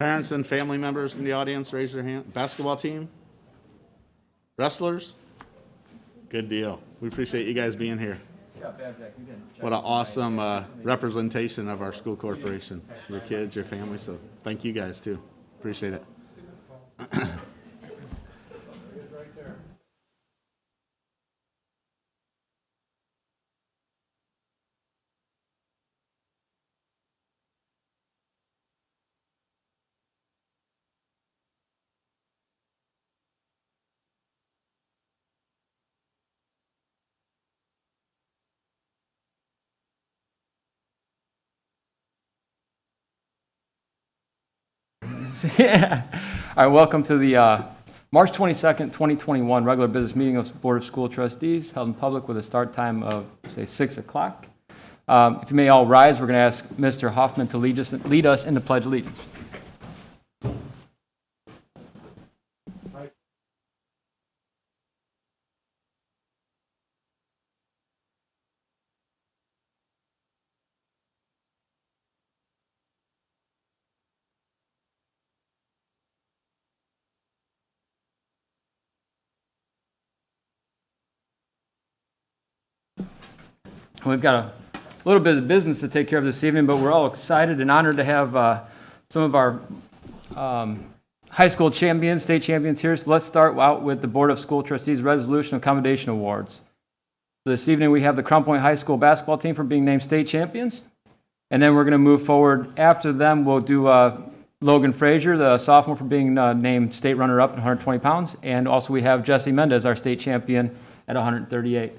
Parents and family members in the audience, raise their hand. Basketball team? Wrestlers? Good deal. We appreciate you guys being here. What an awesome representation of our school corporation. Your kids, your family, so thank you guys too. Appreciate it. Yeah. All right, welcome to the March 22nd, 2021 regular business meeting of the Board of School Trustees, held in public with a start time of, say, 6 o'clock. If you may all rise, we're going to ask Mr. Hoffman to lead us in the Pledge of Allegiance. We've got a little bit of business to take care of this evening, but we're all excited and honored to have some of our high school champions, state champions here. So let's start out with the Board of School Trustees Resolution Accommodation Awards. This evening we have the Crown Point High School basketball team for being named state champions. And then we're going to move forward. After them, we'll do Logan Frazier, the sophomore, for being named state runner-up at 120 pounds. And also we have Jesse Mendez, our state champion, at 138.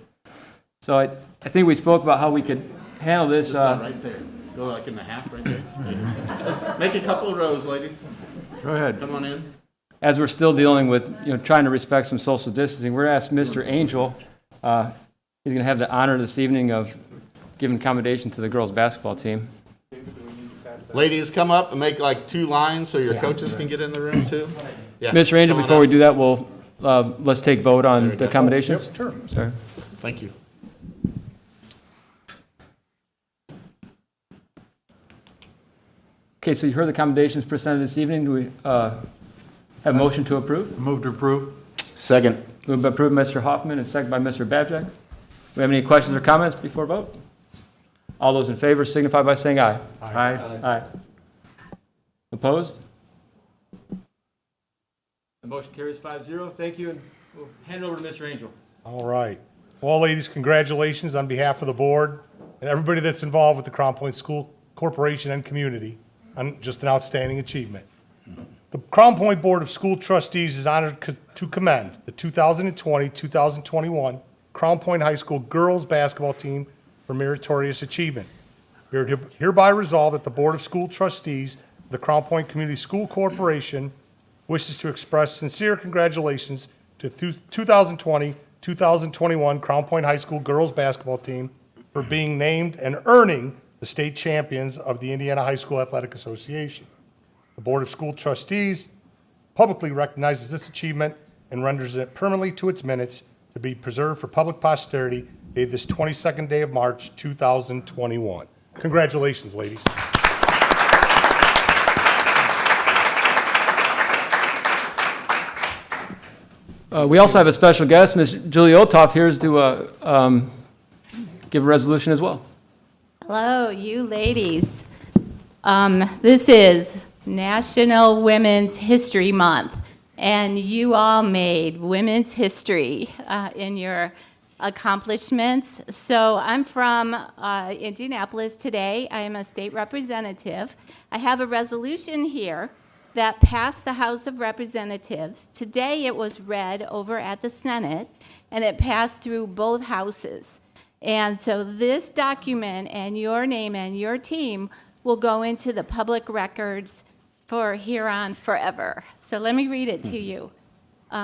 So I think we spoke about how we could handle this. Just go right there. Go like in the half right there. Just make a couple of rows, ladies. Go ahead. Come on in. As we're still dealing with, trying to respect some social distancing, we're going to ask Mr. Angel. He's going to have the honor this evening of giving accommodation to the girls' basketball team. Ladies, come up and make like 2 lines so your coaches can get in the room too. Yeah. Mr. Angel, before we do that, let's take vote on the accommodations. Yep, sure. Sorry. Thank you. Okay, so you heard the accommodations presented this evening. Do we have a motion to approve? Move to approve. Second. Moved by approved Mr. Hoffman and second by Mr. Babjack. Do we have any questions or comments before vote? All those in favor signify by saying aye. Aye. Aye. Opposed? The motion carries 5-0. Thank you, and we'll hand it over to Mr. Angel. All right. Well, ladies, congratulations on behalf of the board and everybody that's involved with the Crown Point School Corporation and community on just an outstanding achievement. The Crown Point Board of School Trustees is honored to commend the 2020-2021 Crown Point High School girls basketball team for meritorious achievement. We are hereby resolved that the Board of School Trustees of the Crown Point Community School Corporation wishes to express sincere congratulations to 2020-2021 Crown Point High School girls basketball team for being named and earning the state champions of the Indiana High School Athletic Association. The Board of School Trustees publicly recognizes this achievement and renders it permanently to its minutes to be preserved for public posterity dated this 22nd day of March, 2021. Congratulations, ladies. We also have a special guest, Ms. Julie Olthoff, here to give a resolution as well. Hello, you ladies. This is National Women's History Month, and you all made women's history in your accomplishments. So I'm from Indianapolis today. I am a state representative. I have a resolution here that passed the House of Representatives. Today it was read over at the Senate, and it passed through both houses. And so this document and your name and your team will go into the public records for here on forever. So let me read it to you.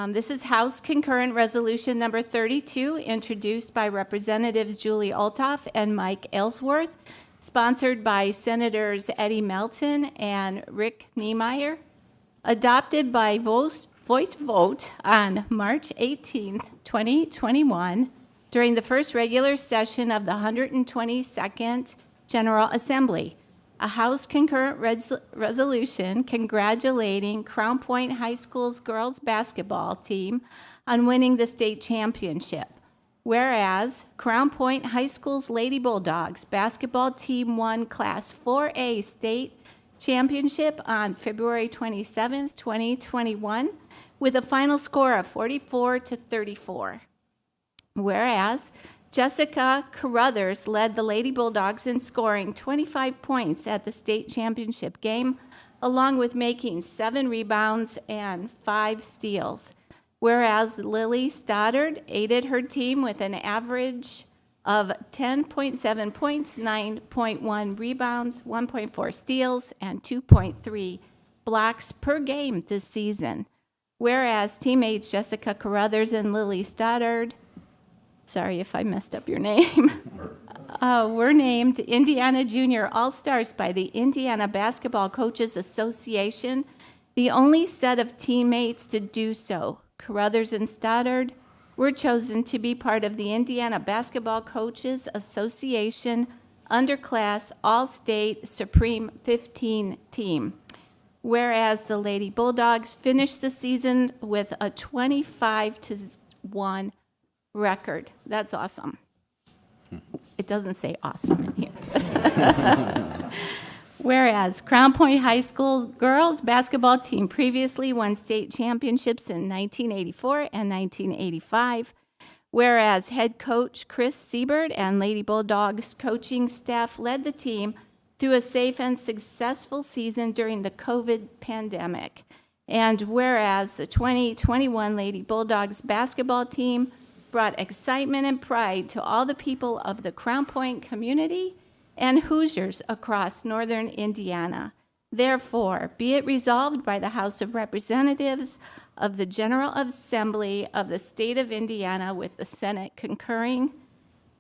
This is House Concurrent Resolution number 32, introduced by Representatives Julie Olthoff and Mike Ellsworth, sponsored by Senators Eddie Melton and Rick Niemeyer, adopted by voice vote on March 18th, 2021, during the first regular session of the 122nd General Assembly. a House concurrent resolution congratulating Crown Point High School's girls basketball team on winning the state championship. Whereas Crown Point High School's Lady Bulldogs basketball team won Class 4A state championship on February 27th, 2021, with a final score of 44-34. Whereas Jessica Carruthers led the Lady Bulldogs in scoring 25 points at the state championship game, along with making 7 rebounds and 5 steals. Whereas Lily Stoddard aided her team with an average of 10.7 points, 9.1 rebounds, 1.4 steals, and 2.3 blocks per game this season. Whereas teammates Jessica Carruthers and Lily Stoddard, sorry if I messed up your name, were named Indiana Junior All-Stars by the Indiana Basketball Coaches Association, the only set of teammates to do so. Carruthers and Stoddard were chosen to be part of the Indiana Basketball Coaches Association Underclass All-State Supreme 15 team. Whereas the Lady Bulldogs finished the season with a 25-1 record. That's awesome. It doesn't say awesome in here. Whereas Crown Point High School's girls basketball team previously won state championships in 1984 and 1985. Whereas head coach Chris Siebert and Lady Bulldogs coaching staff led the team through a safe and successful season during the COVID pandemic. And whereas the 2021 Lady Bulldogs basketball team brought excitement and pride to all the people of the Crown Point community and Hoosiers across northern Indiana. Therefore, be it resolved by the House of Representatives of the General Assembly of the State of Indiana, with the Senate concurring,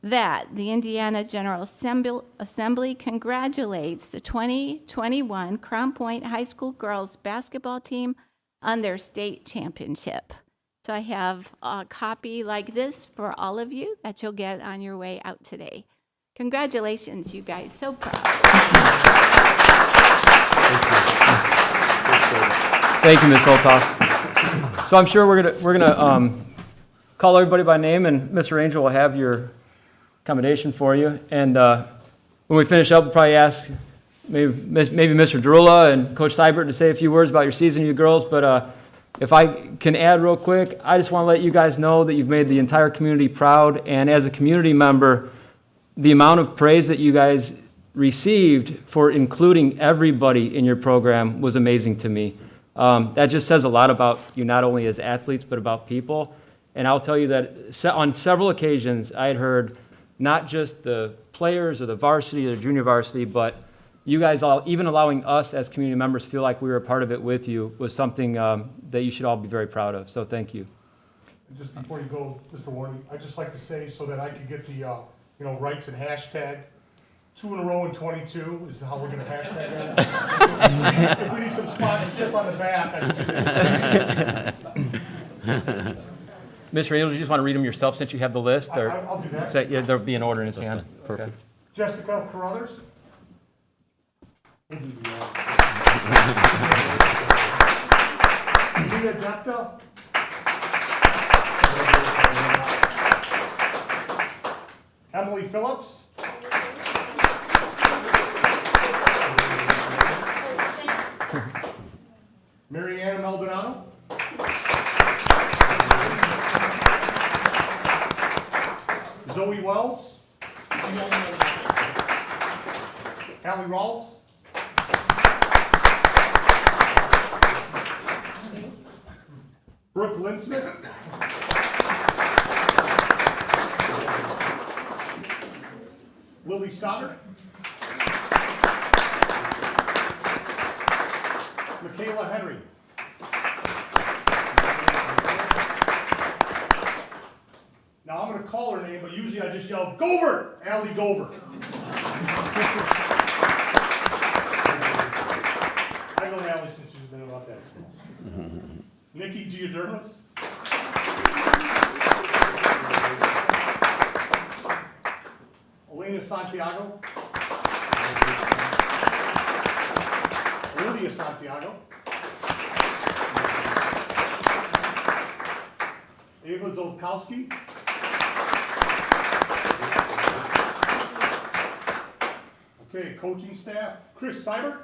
that the Indiana General Assembly congratulates the 2021 Crown Point High School girls basketball team on their state championship. So I have a copy like this for all of you that you'll get on your way out today. Congratulations, you guys. So proud. Thank you, Ms. Holtoff. So I'm sure we're gonna call everybody by name, and Mr. Angel will have your accommodation for you. And when we finish up, we'll probably ask maybe Mr. Derula and Coach Seibert to say a few words about your season, you girls. But if I can add real quick, I just want to let you guys know that you've made the entire community proud. And as a community member, the amount of praise that you guys received for including everybody in your program was amazing to me. That just says a lot about you, not only as athletes, but about people. And I'll tell you that on several occasions, I had heard not just the players or the varsity or the junior varsity, but you guys all, even allowing us as community members feel like we were a part of it with you, was something that you should all be very proud of. So thank you. And just before you go, Mr. Warren, I'd just like to say, so that I could get the rights and hashtag, 2 in a row and 22 is how we're going to hashtag that. If we need some sponsorship on the back, Mr. Angel, do you just want to read them yourself since you have the list? Or I'll do that. yeah, there'll be an order in his hand. Perfect. Jessica Carruthers. Leah Depta. Emily Phillips. Mary Ann Maldonado. Zoe Wells. Allie Rawls. Brooke Linsmith. Lily Stoddard. Michaela Henry. Now I'm going to call her name, but usually I just yell, Gover! Allie Gover. I've known Allie since she's been about that small. Nikki Giudermas. Elena Santiago. Sonia Santiago. Ava Zolkowski. Okay, coaching staff, Chris Seibert.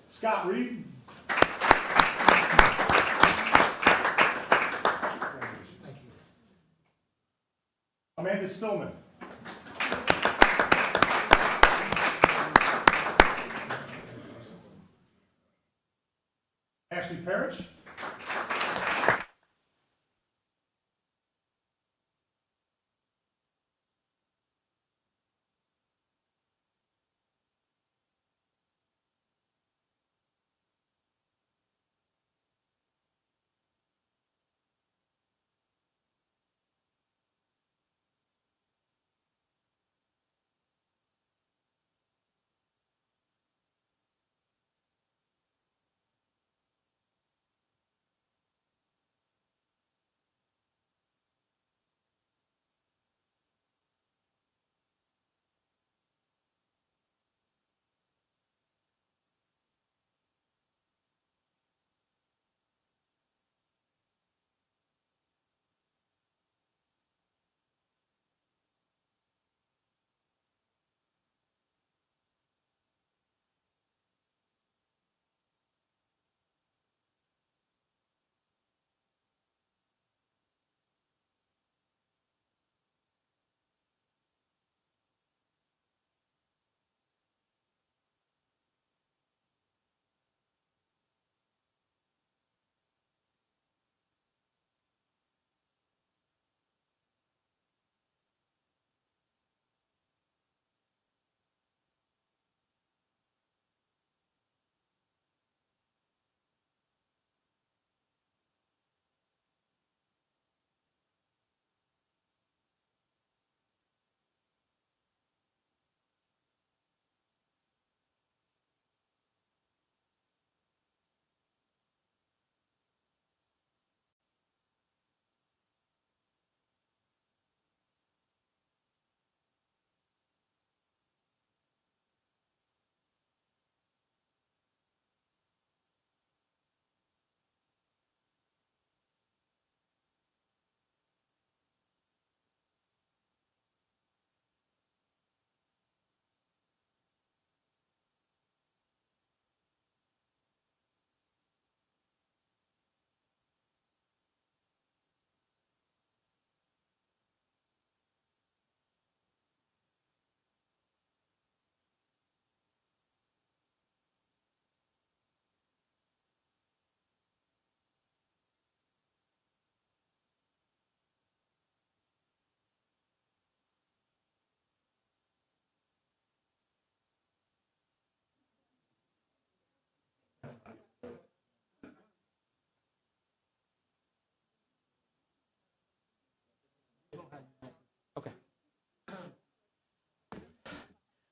Scott Reed. Amanda Stillman. Ashley Parrish.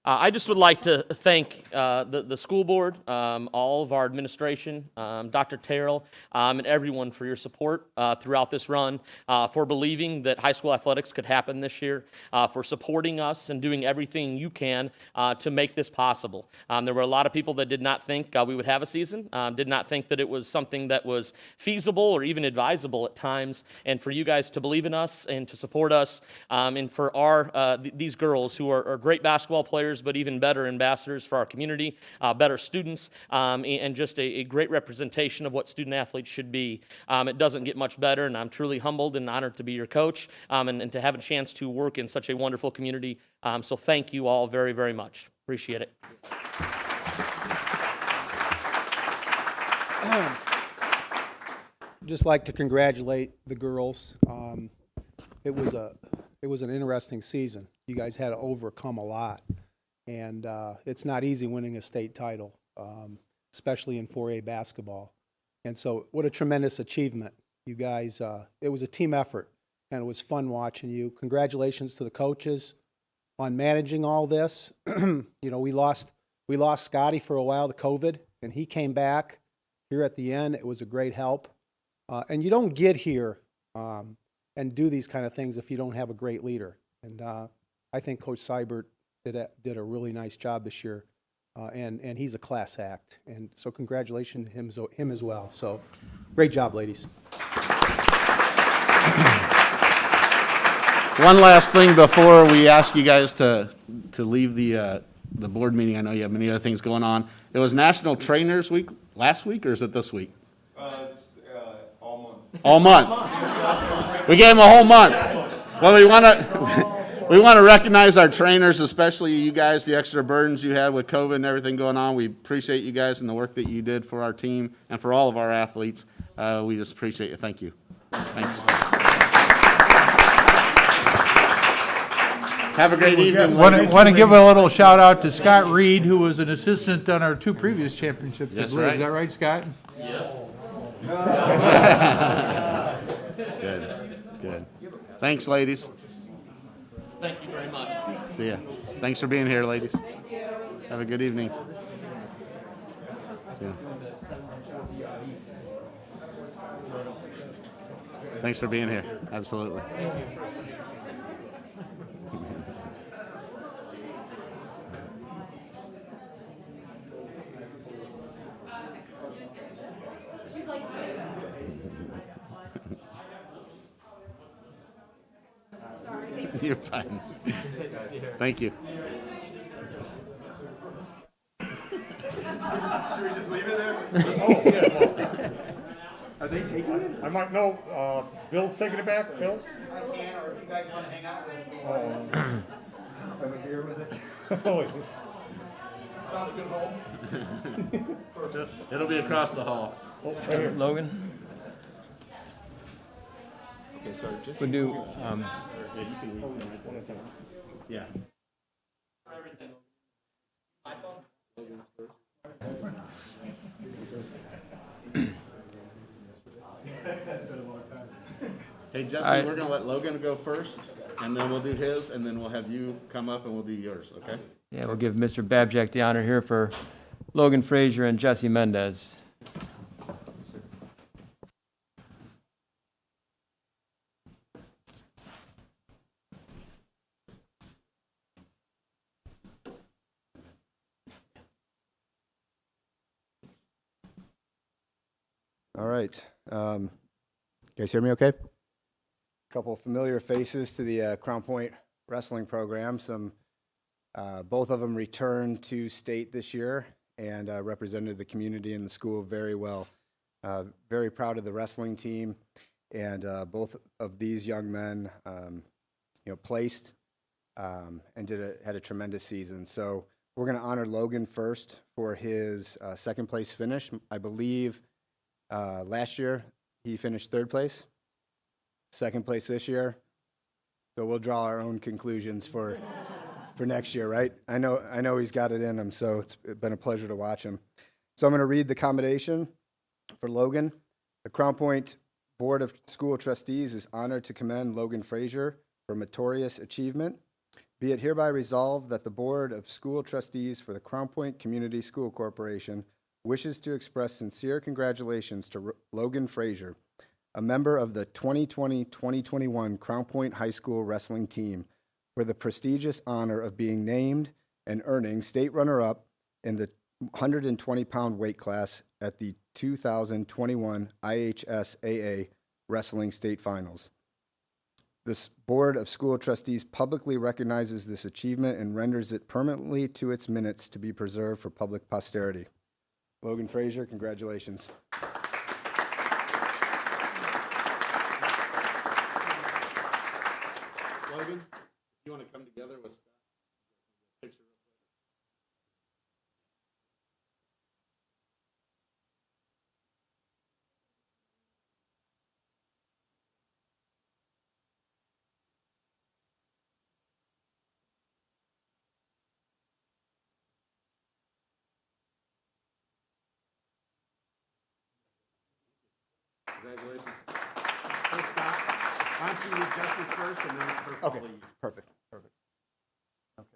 I just would like to thank the school board, all of our administration, Dr. Terrell, and everyone for your support throughout this run, for believing that high school athletics could happen this year, for supporting us and doing everything you can to make this possible. There were a lot of people that did not think we would have a season, did not think that it was something that was feasible or even advisable at times, and for you guys to believe in us and to support us, and for these girls who are great basketball players, but even better ambassadors for our community, better students, and just a great representation of what student athletes should be. It doesn't get much better, and I'm truly humbled and honored to be your coach, and to have a chance to work in such a wonderful community. So thank you all very, very much. Appreciate it. Just like to congratulate the girls. It was an interesting season. You guys had to overcome a lot, and it's not easy winning a state title, especially in 4A basketball. And so, what a tremendous achievement, you guys. It was a team effort, and it was fun watching you. Congratulations to the coaches on managing all this. You know, we lost Scotty for a while to COVID, and he came back here at the end. It was a great help. And you don't get here and do these kind of things if you don't have a great leader. And I think Coach Seibert did a really nice job this year, and he's a class act. And so congratulations to him as well. So great job, ladies. One last thing before we ask you guys to leave the board meeting. I know you have many other things going on. It was National Trainers Week last week, or is it this week? It's all month. All month. We gave them a whole month. Well, we want to recognize our trainers, especially you guys, the extra burdens you had with COVID and everything going on. We appreciate you guys and the work that you did for our team and for all of our athletes. We just appreciate you. Thank you. Thanks. Have a great evening. Want to give a little shout out to Scott Reed, who was an assistant on our 2 previous championships. That's I believe. right. Is that right, Scott? Good. Thanks, ladies. Thank you very much. See ya. Thanks for being here, ladies. Have a good evening. See ya. Thanks for being here. Absolutely. You're fine. Thank you. Should we just leave it there? Oh, yeah. Are they taking it? I might know, Bill's taking it back, Bill? I can, or if you guys want to hang out with it. Have a beer with it. Oh, Found a good home. It'll be across the hall. right here. Logan? Okay, sorry, just. We'll do, Yeah. Hey, Jesse, All right. we're gonna let Logan go first, and then we'll do his, and then we'll have you come up and we'll do yours, okay? yeah, we'll give Mr. Babjack the honor here for Logan Frazier and Jesse Mendez. All right. You guys hear me okay? Couple familiar faces to the Crown Point wrestling program. Both of them returned to state this year and represented the community and the school very well. Very proud of the wrestling team, and both of these young men, placed and had a tremendous season. So we're going to honor Logan first for his second place finish. I believe last year he finished third place, second place this year. So we'll draw our own conclusions for next year, right? I know he's got it in him, so it's been a pleasure to watch him. So I'm going to read the commendation for Logan. The Crown Point Board of School Trustees is honored to commend Logan Frazier for meritorious achievement. Be it hereby resolved that the Board of School Trustees for the Crown Point Community School Corporation wishes to express sincere congratulations to Logan Frazier, a member of the 2020-2021 Crown Point High School wrestling team, for the prestigious honor of being named and earning state runner-up in the 120-pound weight class at the 2021 IHSAA Wrestling State Finals. This Board of School Trustees publicly recognizes this achievement and renders it permanently to its minutes to be preserved for public posterity. Logan Frazier, congratulations. Logan, you want to come together with Scott? Picture. Congratulations. Hey, Scott, why don't you read Jesse's first and then her follow Okay, you? perfect. Okay.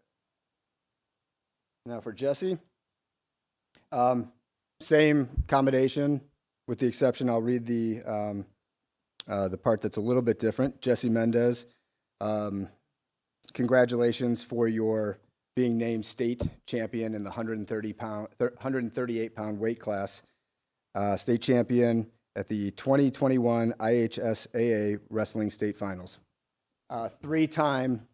Now for Jesse, same commendation, with the exception I'll read the part that's a little bit different. Jesse Mendez, congratulations for your being named state champion in the 138-pound weight class, state champion at the 2021 IHSAA Wrestling State Finals. Three-time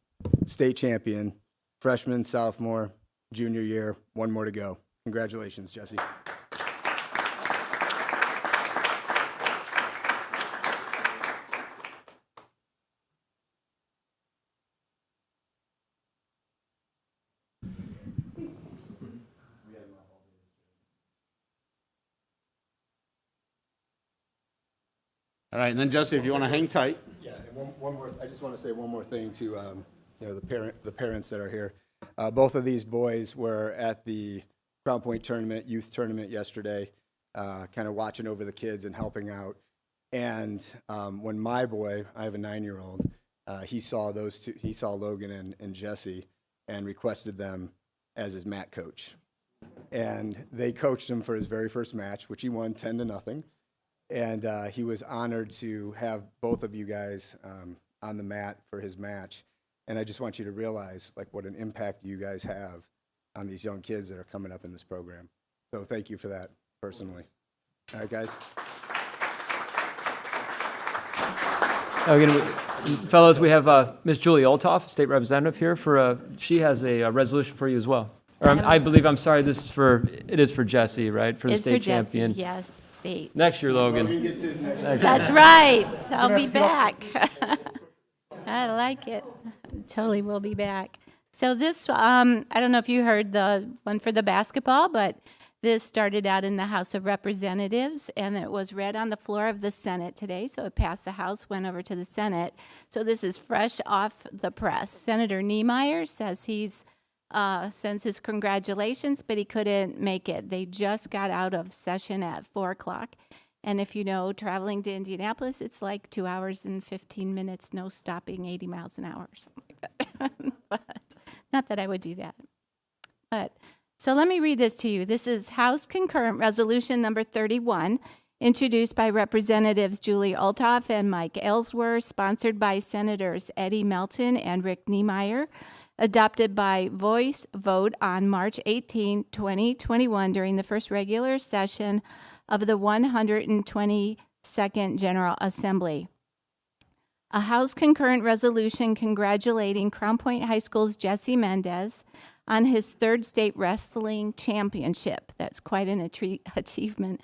state champion, freshman, sophomore, junior year, one more to go. Congratulations, Jesse. All right, and then Jesse, if you want to hang tight. Yeah, and one more. I just want to say one more thing to the parents that are here. Both of these boys were at the Crown Point tournament, youth tournament yesterday, kind of watching over the kids and helping out. And when my boy, I have a 9-year-old, he saw those two. He saw Logan and Jesse, and requested them as his mat coach. And they coached him for his very first match, which he won 10-0. And he was honored to have both of you guys on the mat for his match. And I just want you to realize like what an impact you guys have on these young kids that are coming up in this program. So thank you for that personally. All right, guys. Again, fellows, we have Ms. Julie Olthoff, state representative here for, she has a resolution for you as well. Or I believe, I'm sorry, it is for Jesse, right? For the It's for state Jesse, champion. yes, state. Next year, Logan. That's right. I'll be back. I like it. Totally will be back. So this, I don't know if you heard the one for the basketball, but this started out in the House of Representatives, and it was read on the floor of the Senate today. So it passed the House, went over to the Senate. So this is fresh off the press. Senator Niemeyer says he's sends his congratulations, but he couldn't make it. They just got out of session at 4 o'clock. And if you know, traveling to Indianapolis, it's like 2 hours and 15 minutes, no stopping, 80 miles an hour, or something like that. But not that I would do that. But so let me read this to you. This is House Concurrent Resolution number 31, introduced by Representatives Julie Olthoff and Mike Ellsworth, sponsored by Senators Eddie Melton and Rick Niemeyer, adopted by voice vote on March 18, 2021, during the first regular session of the 122nd General Assembly. A House concurrent resolution congratulating Crown Point High School's Jesse Mendez on his third state wrestling championship. That's quite an achievement.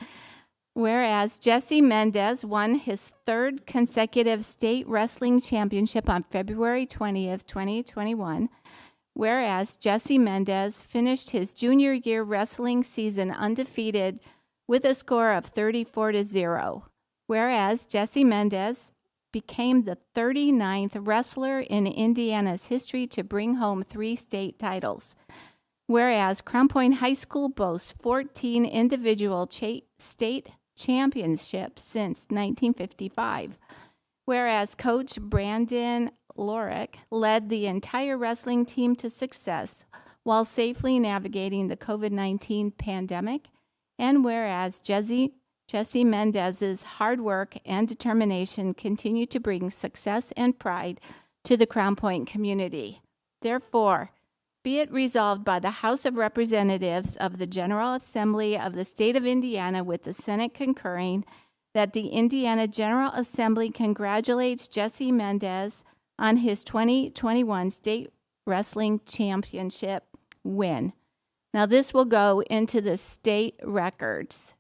Whereas Jesse Mendez won his third consecutive state wrestling championship on February 20th, 2021. Whereas Jesse Mendez finished his junior year wrestling season undefeated with a score of 34-0. Whereas Jesse Mendez became the 39th wrestler in Indiana's history to bring home 3 state titles. Whereas Crown Point High School boasts 14 individual state championships since 1955. Whereas Coach Brandon Lorick led the entire wrestling team to success while safely navigating the COVID-19 pandemic. And whereas Jesse Mendez's hard work and determination continue to bring success and pride to the Crown Point community. Therefore, be it resolved by the House of Representatives of the General Assembly of the State of Indiana, with the Senate concurring, that the Indiana General Assembly congratulates Jesse Mendez on his 2021 state wrestling championship win. Now, this will go into the state records.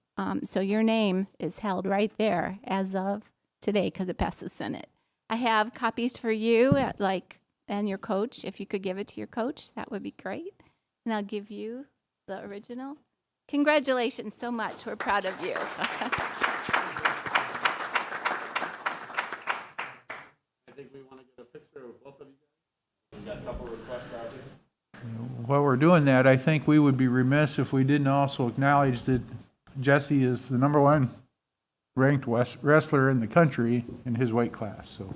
So your name is held right there as of today because it passed the Senate. I have copies for you and your coach. If you could give it to your coach, that would be great. And I'll give you the original. Congratulations so much. We're proud of you. I think we want to get a picture of both of you guys. We've got a couple requests out here. While we're doing that, I think we would be remiss if we didn't also acknowledge that Jesse is the #1 ranked wrestler in the country in his weight class. So.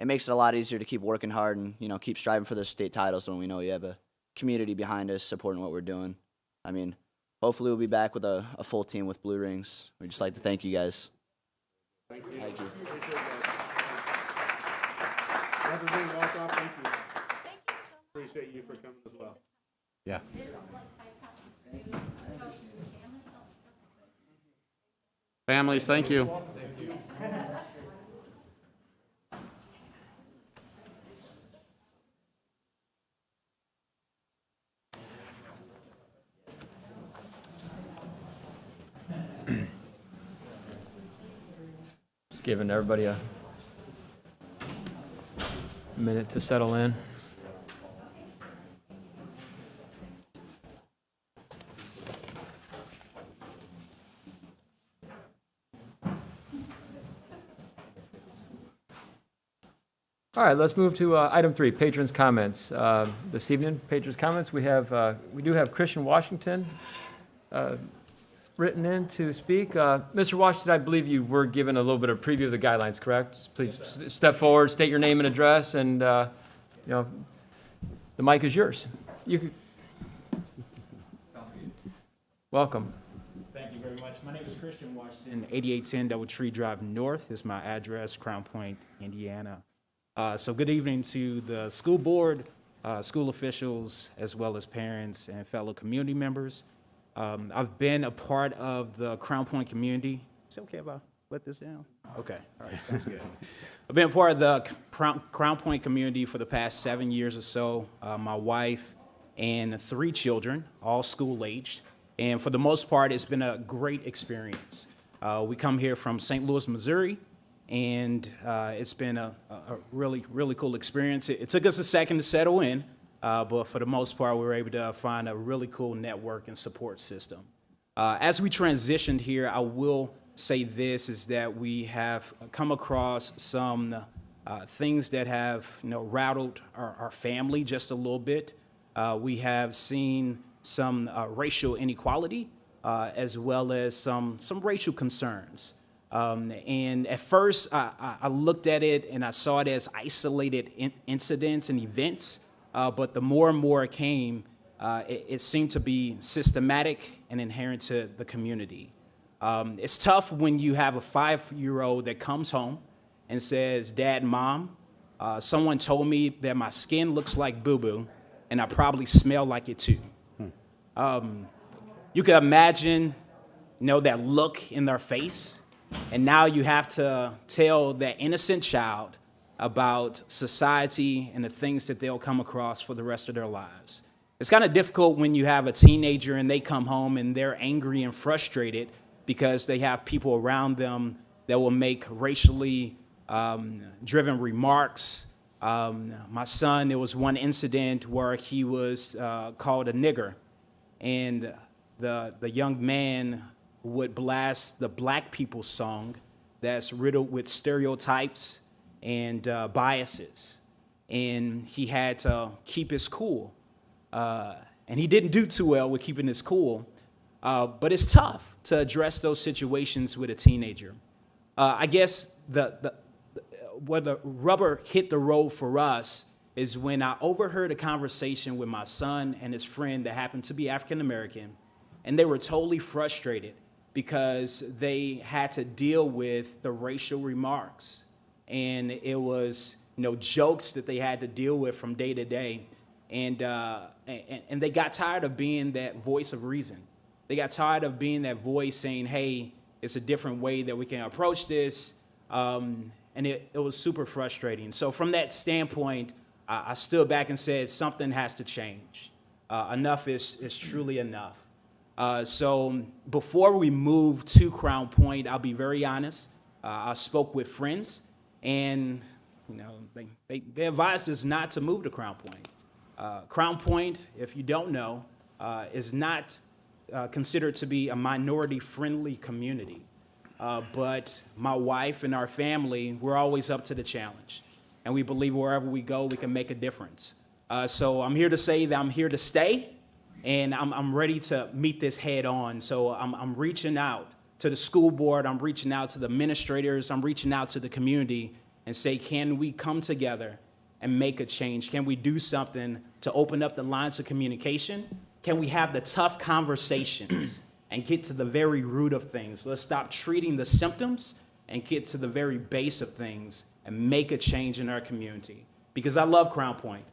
it makes it a lot easier to keep working hard and, you know, keep striving for those state titles when we know you have a community behind us supporting what we're doing. I mean, hopefully we'll be back with a full team with blue rings. We'd just like to thank you guys. Thank you. Thank you. Representative Walkoff, thank you. Appreciate you for coming as well. Yeah. Families, thank you. Just giving everybody a minute to settle in. All right, let's move to item 3, patrons' comments. This evening, patrons' comments, we do have Christian Washington written in to speak. Mr. Washington, I believe you were given a little bit of preview of the guidelines, correct? Just please step forward, state your name and address, and you know, the mic is yours. You could. Welcome. Thank you very much. My name is Christian Washington, 8810 Doubletree Drive North is my address, Crown Point, Indiana. So good evening to the school board, school officials, as well as parents and fellow community members. I've been a part of the Crown Point community. Is it okay if I let this down? Okay, all right, that's good. I've been a part of the Crown Point community for the past 7 years or so. My wife and 3 children, all school-aged. And for the most part, it's been a great experience. We come here from St. Louis, Missouri, and it's been a really, really cool experience. It took us a second to settle in, but for the most part, we were able to find a really cool network and support system. As we transitioned here, I will say this, is that we have come across some things that have, you know, rattled our family just a little bit. We have seen some racial inequality, as well as some racial concerns. And at first, I looked at it and I saw it as isolated incidents and events, but the more and more it came, it seemed to be systematic and inherent to the community. It's tough when you have a 5-year-old that comes home and says, "Dad, Mom, someone told me that my skin looks like boo-boo, and I probably smell like it too." You can imagine, you know, that look in their face. And now you have to tell that innocent child about society and the things that they'll come across for the rest of their lives. It's kind of difficult when you have a teenager and they come home and they're angry and frustrated because they have people around them that will make racially driven remarks. My son, there was one incident where he was called a nigger, and the young man would blast the black people's song that's riddled with stereotypes and biases. And he had to keep his cool. And he didn't do too well with keeping his cool. But it's tough to address those situations with a teenager. I guess where the rubber hit the road for us is when I overheard a conversation with my son and his friend that happened to be African American, and they were totally frustrated because they had to deal with the racial remarks. And it was, you know, jokes that they had to deal with from day to day. And they got tired of being that voice of reason. They got tired of being that voice saying, "Hey, it's a different way that we can approach this." And it was super frustrating. So from that standpoint, I stood back and said, something has to change. Enough is truly enough. So before we move to Crown Point, I'll be very honest. I spoke with friends, and you know, they advised us not to move to Crown Point. Crown Point, if you don't know, is not considered to be a minority-friendly community. But my wife and our family, we're always up to the challenge. And we believe wherever we go, we can make a difference. So I'm here to say that I'm here to stay. And I'm ready to meet this head on. So I'm reaching out to the school board. I'm reaching out to the administrators. I'm reaching out to the community. and say, can we come together and make a change? Can we do something to open up the lines of communication? Can we have the tough conversations and get to the very root of things? Let's stop treating the symptoms and get to the very base of things and make a change in our community. Because I love Crown Point.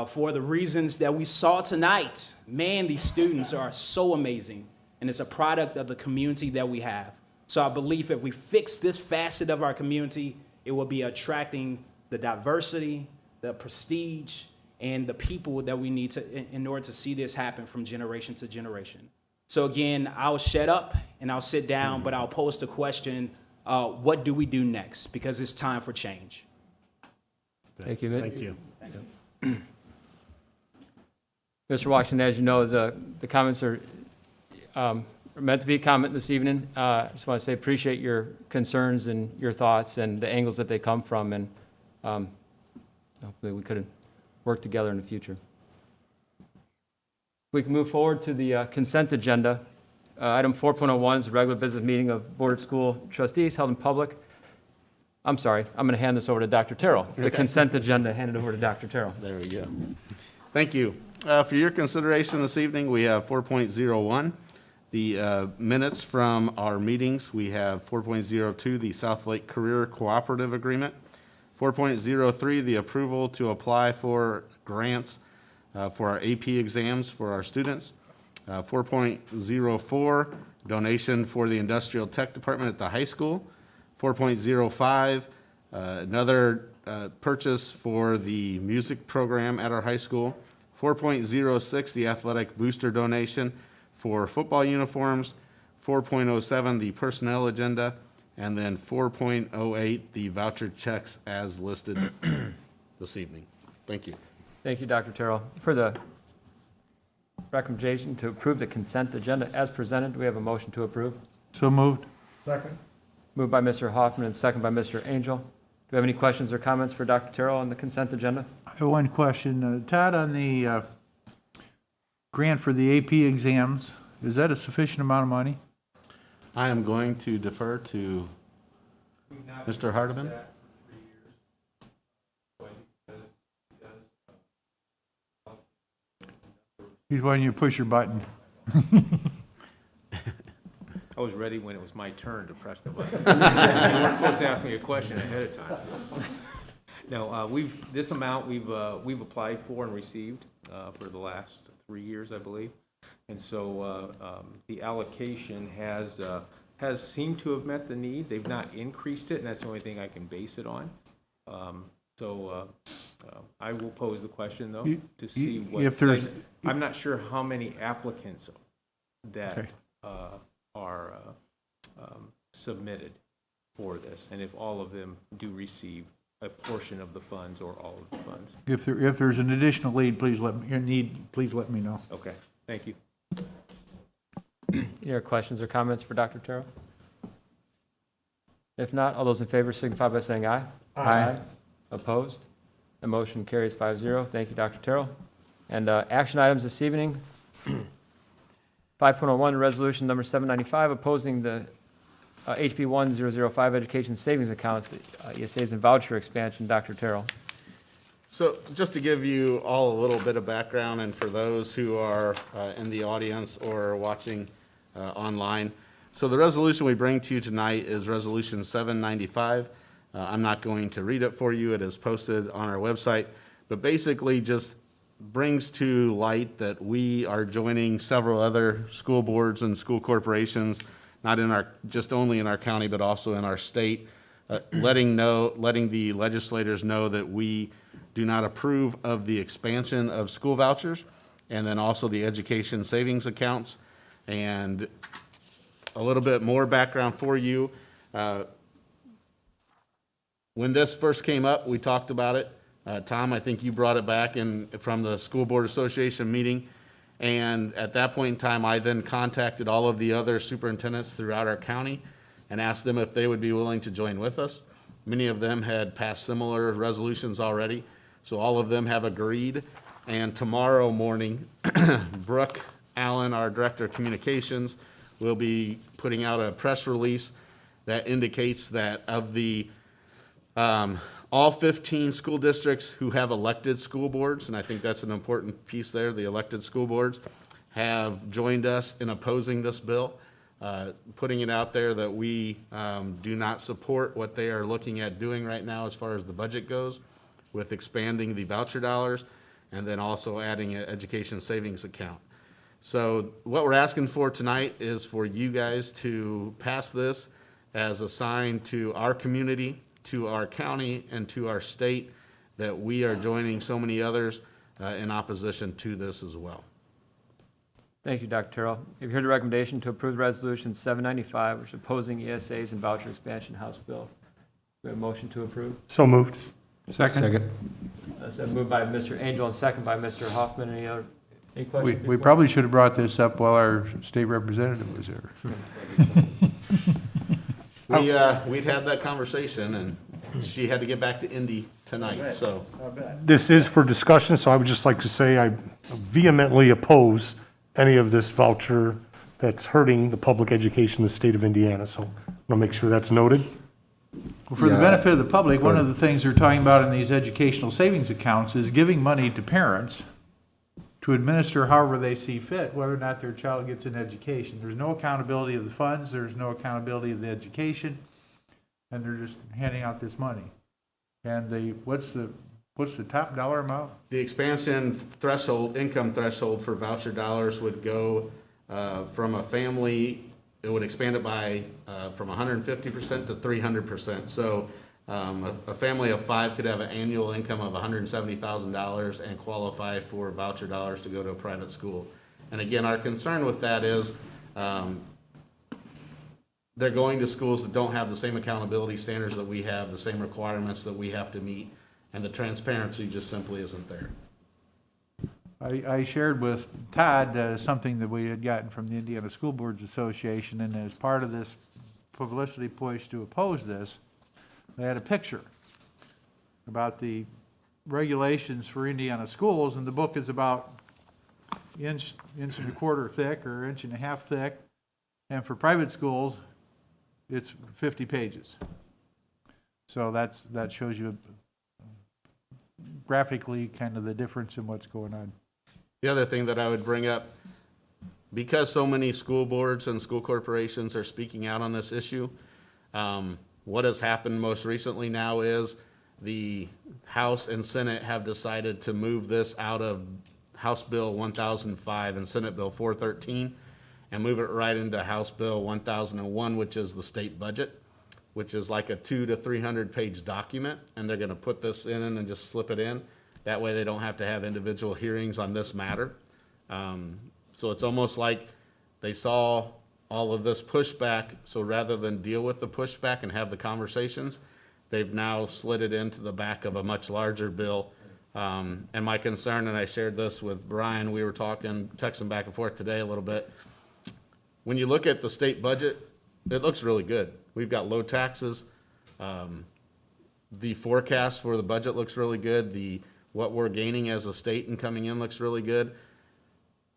For the reasons that we saw tonight, man, these students are so amazing, and it's a product of the community that we have. So I believe if we fix this facet of our community, it will be attracting the diversity, the prestige, and the people that we need to in order to see this happen from generation to generation. So again, I'll shut up and I'll sit down, but I'll pose the question, what do we do next? Because it's time for change. Thank you, Mitch. Thank you. Mr. Washington, as you know, the comments are meant to be a comment this evening. I just want to say appreciate your concerns and your thoughts and the angles that they come from, and hopefully we could work together in the future. We can move forward to the consent agenda. Item 4.01 is a regular business meeting of Board of School Trustees held in public. I'm sorry, I'm going to hand this over to Dr. Terrell. The consent agenda, hand it over to Dr. Terrell. There we go. Thank you. For your consideration this evening, we have 4.01, the minutes from our meetings. We have 4.02, the South Lake Career Cooperative Agreement. 4.03, the approval to apply for grants for our AP exams for our students. 4.04, donation for the Industrial Tech Department at the high school. 4.05, another purchase for the music program at our high school. 4.06, the athletic booster donation for football uniforms. 4.07, the personnel agenda. And then 4.08, the voucher checks as listed this evening. Thank you. Thank you, Dr. Terrell. For the recommendation to approve the consent agenda as presented, do we have a motion to approve? So moved. Second. Moved by Mr. Hoffman and second by Mr. Angel. Do we have any questions or comments for Dr. Terrell on the consent agenda? I have one question. Todd, on the grant for the AP exams, is that a sufficient amount of money? I am going to defer to Mr. Hardiman. He's wanting you to push your button. I was ready when it was my turn to press the button. You weren't supposed to ask me a question ahead of time. No, this amount we've applied for and received for the last 3 years, I believe. And so the allocation has seemed to have met the need. They've not increased it, and that's the only thing I can base it on. I will pose the question, though, to see what, if there's, I'm not sure how many applicants that Okay. Are submitted for this, and if all of them do receive a portion of the funds or all of the funds. if there's an additional lead, please let me know. Okay, thank you. Any other questions or comments for Dr. Terrell? If not, all those in favor signify by saying aye. Aye. Opposed? The motion carries 5-0. Thank you, Dr. Terrell. And action items this evening. 5.01, resolution number 795, opposing the HB 1005 education savings accounts, the ESAs and voucher expansion. Dr. Terrell. So just to give you all a little bit of background, and for those who are in the audience or watching online, so the resolution we bring to you tonight is Resolution 795. I'm not going to read it for you. It is posted on our website, but basically just brings to light that we are joining several other school boards and school corporations, not in our, just only in our county, but also in our state, letting the legislators know that we do not approve of the expansion of school vouchers, and then also the education savings accounts. And a little bit more background for you. When this first came up, we talked about it. Tom, I think you brought it back from the School Board Association meeting. And at that point in time, I then contacted all of the other superintendents throughout our county and asked them if they would be willing to join with us. Many of them had passed similar resolutions already, so all of them have agreed. And tomorrow morning, Brooke Allen, our Director of Communications, will be putting out a press release that indicates that of the All 15 school districts who have elected school boards, and I think that's an important piece there, the elected school boards, have joined us in opposing this bill, putting it out there that we do not support what they are looking at doing right now as far as the budget goes, with expanding the voucher dollars and then also adding an education savings account. So what we're asking for tonight is for you guys to pass this as a sign to our community, to our county, and to our state that we are joining so many others in opposition to this as well. Thank you, Dr. Terrell. You've heard the recommendation to approve Resolution 795, which is opposing ESAs and voucher expansion House bill. We have a motion to approve. So moved. Second. So moved by Mr. Angel and second by Mr. Hoffman. Any questions? We probably should have brought this up while our state representative was here. We'd had that conversation, and she had to get back to Indy tonight, so. This is for discussion, so I would just like to say I vehemently oppose any of this voucher that's hurting the public education in the state of Indiana. So I want to make sure that's noted. Well, for the benefit of the public, one of the things they're talking about in these educational savings accounts is giving money to parents to administer however they see fit, whether or not their child gets an education. There's no accountability of the funds, there's no accountability of the education, and they're just handing out this money. And what's the top dollar amount? The expansion threshold, income threshold for voucher dollars would go from a family, it would expand it by from 150% to 300%. So a family of 5 could have an annual income of $170,000 and qualify for voucher dollars to go to a private school. And again, our concern with that is they're going to schools that don't have the same accountability standards that we have, the same requirements that we have to meet, and the transparency just simply isn't there. I shared with Todd something that we had gotten from the Indiana School Boards Association, and as part of this publicity push to oppose this, they had a picture about the regulations for Indiana schools, and the book is about inch and a quarter thick or inch and a half thick, and for private schools, it's 50 pages. So that shows you graphically kind of the difference in what's going on. The other thing that I would bring up, because so many school boards and school corporations are speaking out on this issue, what has happened most recently now is the House and Senate have decided to move this out of House Bill 1005 and Senate Bill 413 and move it right into House Bill 1001, which is the state budget, which is like a 200 to 300 page document, and they're going to put this in and just slip it in. That way they don't have to have individual hearings on this matter. So it's almost like they saw all of this pushback, so rather than deal with the pushback and have the conversations, they've now slid it into the back of a much larger bill. And my concern, and I shared this with Brian, we were texting back and forth today a little bit. When you look at the state budget, it looks really good. We've got low taxes. The forecast for the budget looks really good. What we're gaining as a state and coming in looks really good.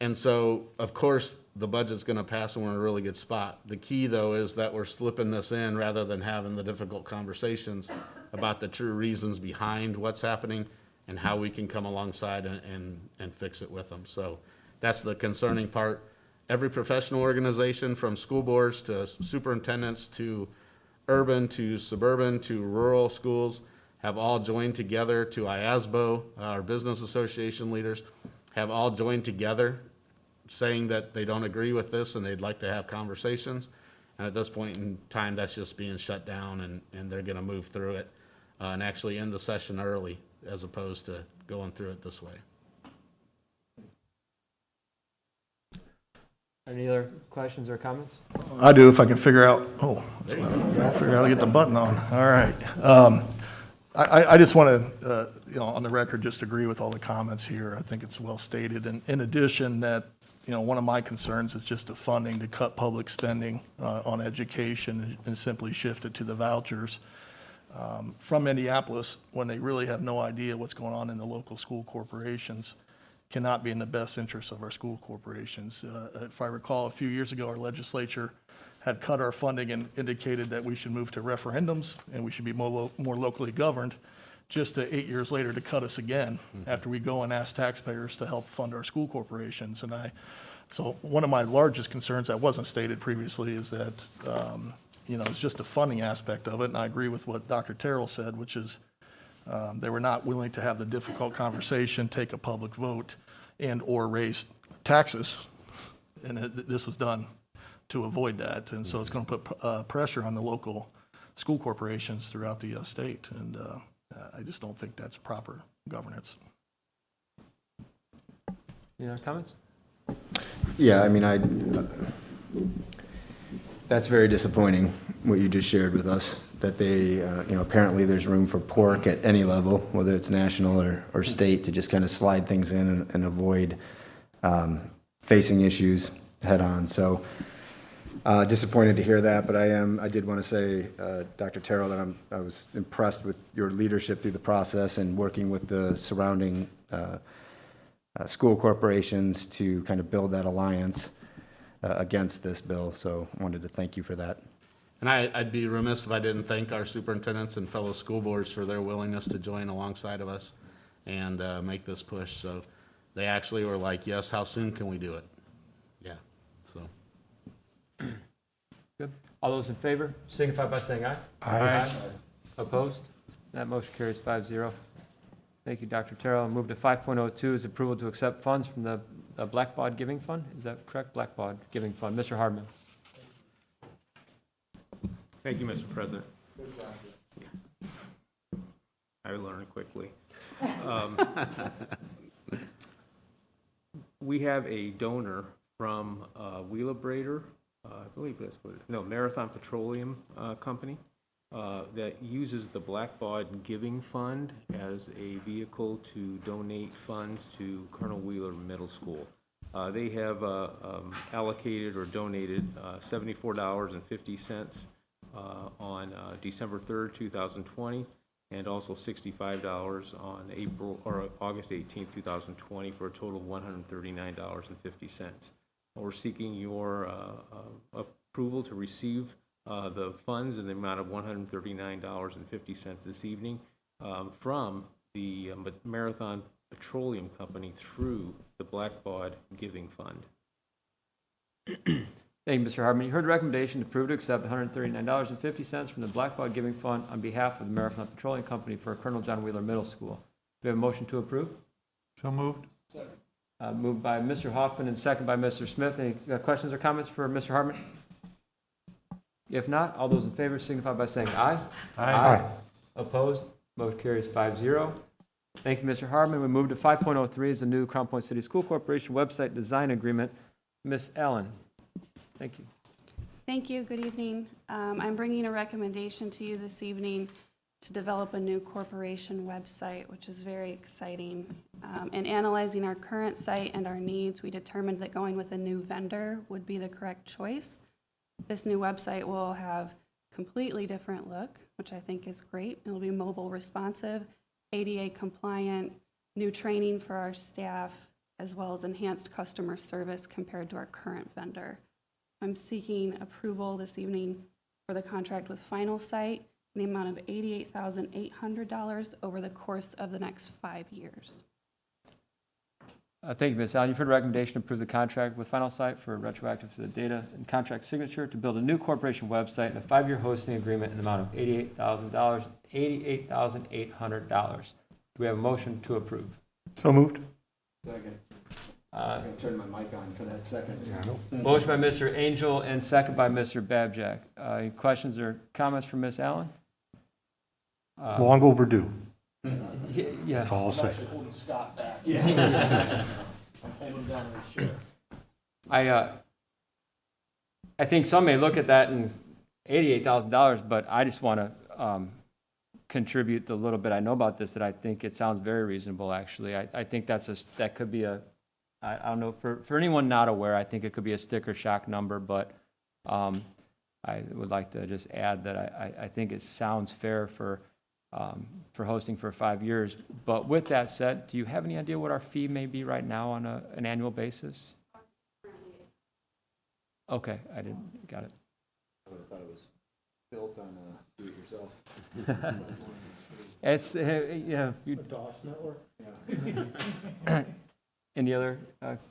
And so, of course, the budget's going to pass and we're in a really good spot. The key, though, is that we're slipping this in rather than having the difficult conversations about the true reasons behind what's happening and how we can come alongside and fix it with them. So that's the concerning part. Every professional organization, from school boards to superintendents to urban to suburban to rural schools, have all joined together, to IASBO, our business association leaders, have all joined together saying that they don't agree with this and they'd like to have conversations. And at this point in time, that's just being shut down, and they're going to move through it and actually end the session early as opposed to going through it this way. Any other questions or comments? I do, if I can figure out, figure out how to get the button on. All right. I just want to, on the record, just agree with all the comments here. I think it's well stated. And in addition, that, one of my concerns is just the funding to cut public spending on education and simply shift it to the vouchers. From Indianapolis, when they really have no idea what's going on in the local school corporations, cannot be in the best interest of our school corporations. If I recall, a few years ago, our legislature had cut our funding and indicated that we should move to referendums and we should be more locally governed, just to 8 years later to cut us again after we go and ask taxpayers to help fund our school corporations. So one of my largest concerns that wasn't stated previously is that, it's just a funding aspect of it. And I agree with what Dr. Terrell said, which is they were not willing to have the difficult conversation, take a public vote, and/or raise taxes. And this was done to avoid that. And so it's going to put pressure on the local school corporations throughout the state. And I just don't think that's proper governance. Any other comments? Yeah, I mean, that's very disappointing, what you just shared with us, that they, apparently there's room for pork at any level, whether it's national or state, to just kind of slide things in and avoid facing issues head on. So disappointed to hear that, but I did want to say, Dr. Terrell, that I was impressed with your leadership through the process and working with the surrounding school corporations to kind of build that alliance against this bill. So I wanted to thank you for that. And I'd be remiss if I didn't thank our superintendents and fellow school boards for their willingness to join alongside of us and make this push. So they actually were like, yes, how soon can we do it? Yeah, so. Good. All those in favor signify by saying aye. Aye. Opposed? That motion carries 5-0. Thank you, Dr. Terrell. I'll move to 5.02 is approval to accept funds from the Blackbaud Giving Fund. Is that correct? Blackbaud Giving Fund. Mr. Hardman. Thank you, Mr. President. I learned quickly. We have a donor from Wheelabrator, I believe that's what it is, no, Marathon Petroleum Company, that uses the Blackbaud Giving Fund as a vehicle to donate funds to Colonel Wheeler Middle School. They have allocated or donated $74.50 on December 3rd, 2020, and also $65 on August 18th, 2020, for a total of $139.50. We're seeking your approval to receive the funds in the amount of $139.50 this evening from the Marathon Petroleum Company through the Blackbaud Giving Fund. Thank you, Mr. Hardman. You heard the recommendation to approve to accept $139.50 from the Blackbaud Giving Fund on behalf of the Marathon Petroleum Company for Colonel John Wheeler Middle School. Do we have a motion to approve? So moved. Moved by Mr. Hoffman and second by Mr. Smith. Any questions or comments for Mr. Hardman? If not, all those in favor signify by saying aye. Aye. Opposed? Motion carries 5-0. Thank you, Mr. Hardman. We move to 5.03 is the new Crown Point City School Corporation website design agreement. Ms. Allen. Thank you. Thank you. Good evening. I'm bringing a recommendation to you this evening to develop a new corporation website, which is very exciting. In analyzing our current site and our needs, we determined that going with a new vendor would be the correct choice. This new website will have completely different look, which I think is great. It'll be mobile responsive, ADA compliant, new training for our staff, as well as enhanced customer service compared to our current vendor. I'm seeking approval this evening for the contract with Final Site in the amount of $88,800 over the course of the next 5 years. Thank you, Ms. Allen. You've heard a recommendation to approve the contract with Final Site for retroactive to the data and contract signature to build a new corporation website and a 5-year hosting agreement in the amount of $88,800. Do we have a motion to approve? So moved. Second. I'm going to turn my mic on for that second. Motion by Mr. Angel and second by Mr. Babjack. Any questions or comments from Ms. Allen? Long overdue. Yes. That's all I'll say. Holding Scott back. I'm holding down his chair. I think some may look at that and $88,000, but I just want to contribute the little bit I know about this, that I think it sounds very reasonable, actually. I think that could be a, I don't know, for anyone not aware, I think it could be a sticker shock number, but I would like to just add that I think it sounds fair for hosting for 5 years. But with that said, do you have any idea what our fee may be right now on an annual basis? Okay, got it. thought it was built on do-it-yourself. It's, yeah. DOS network? Any other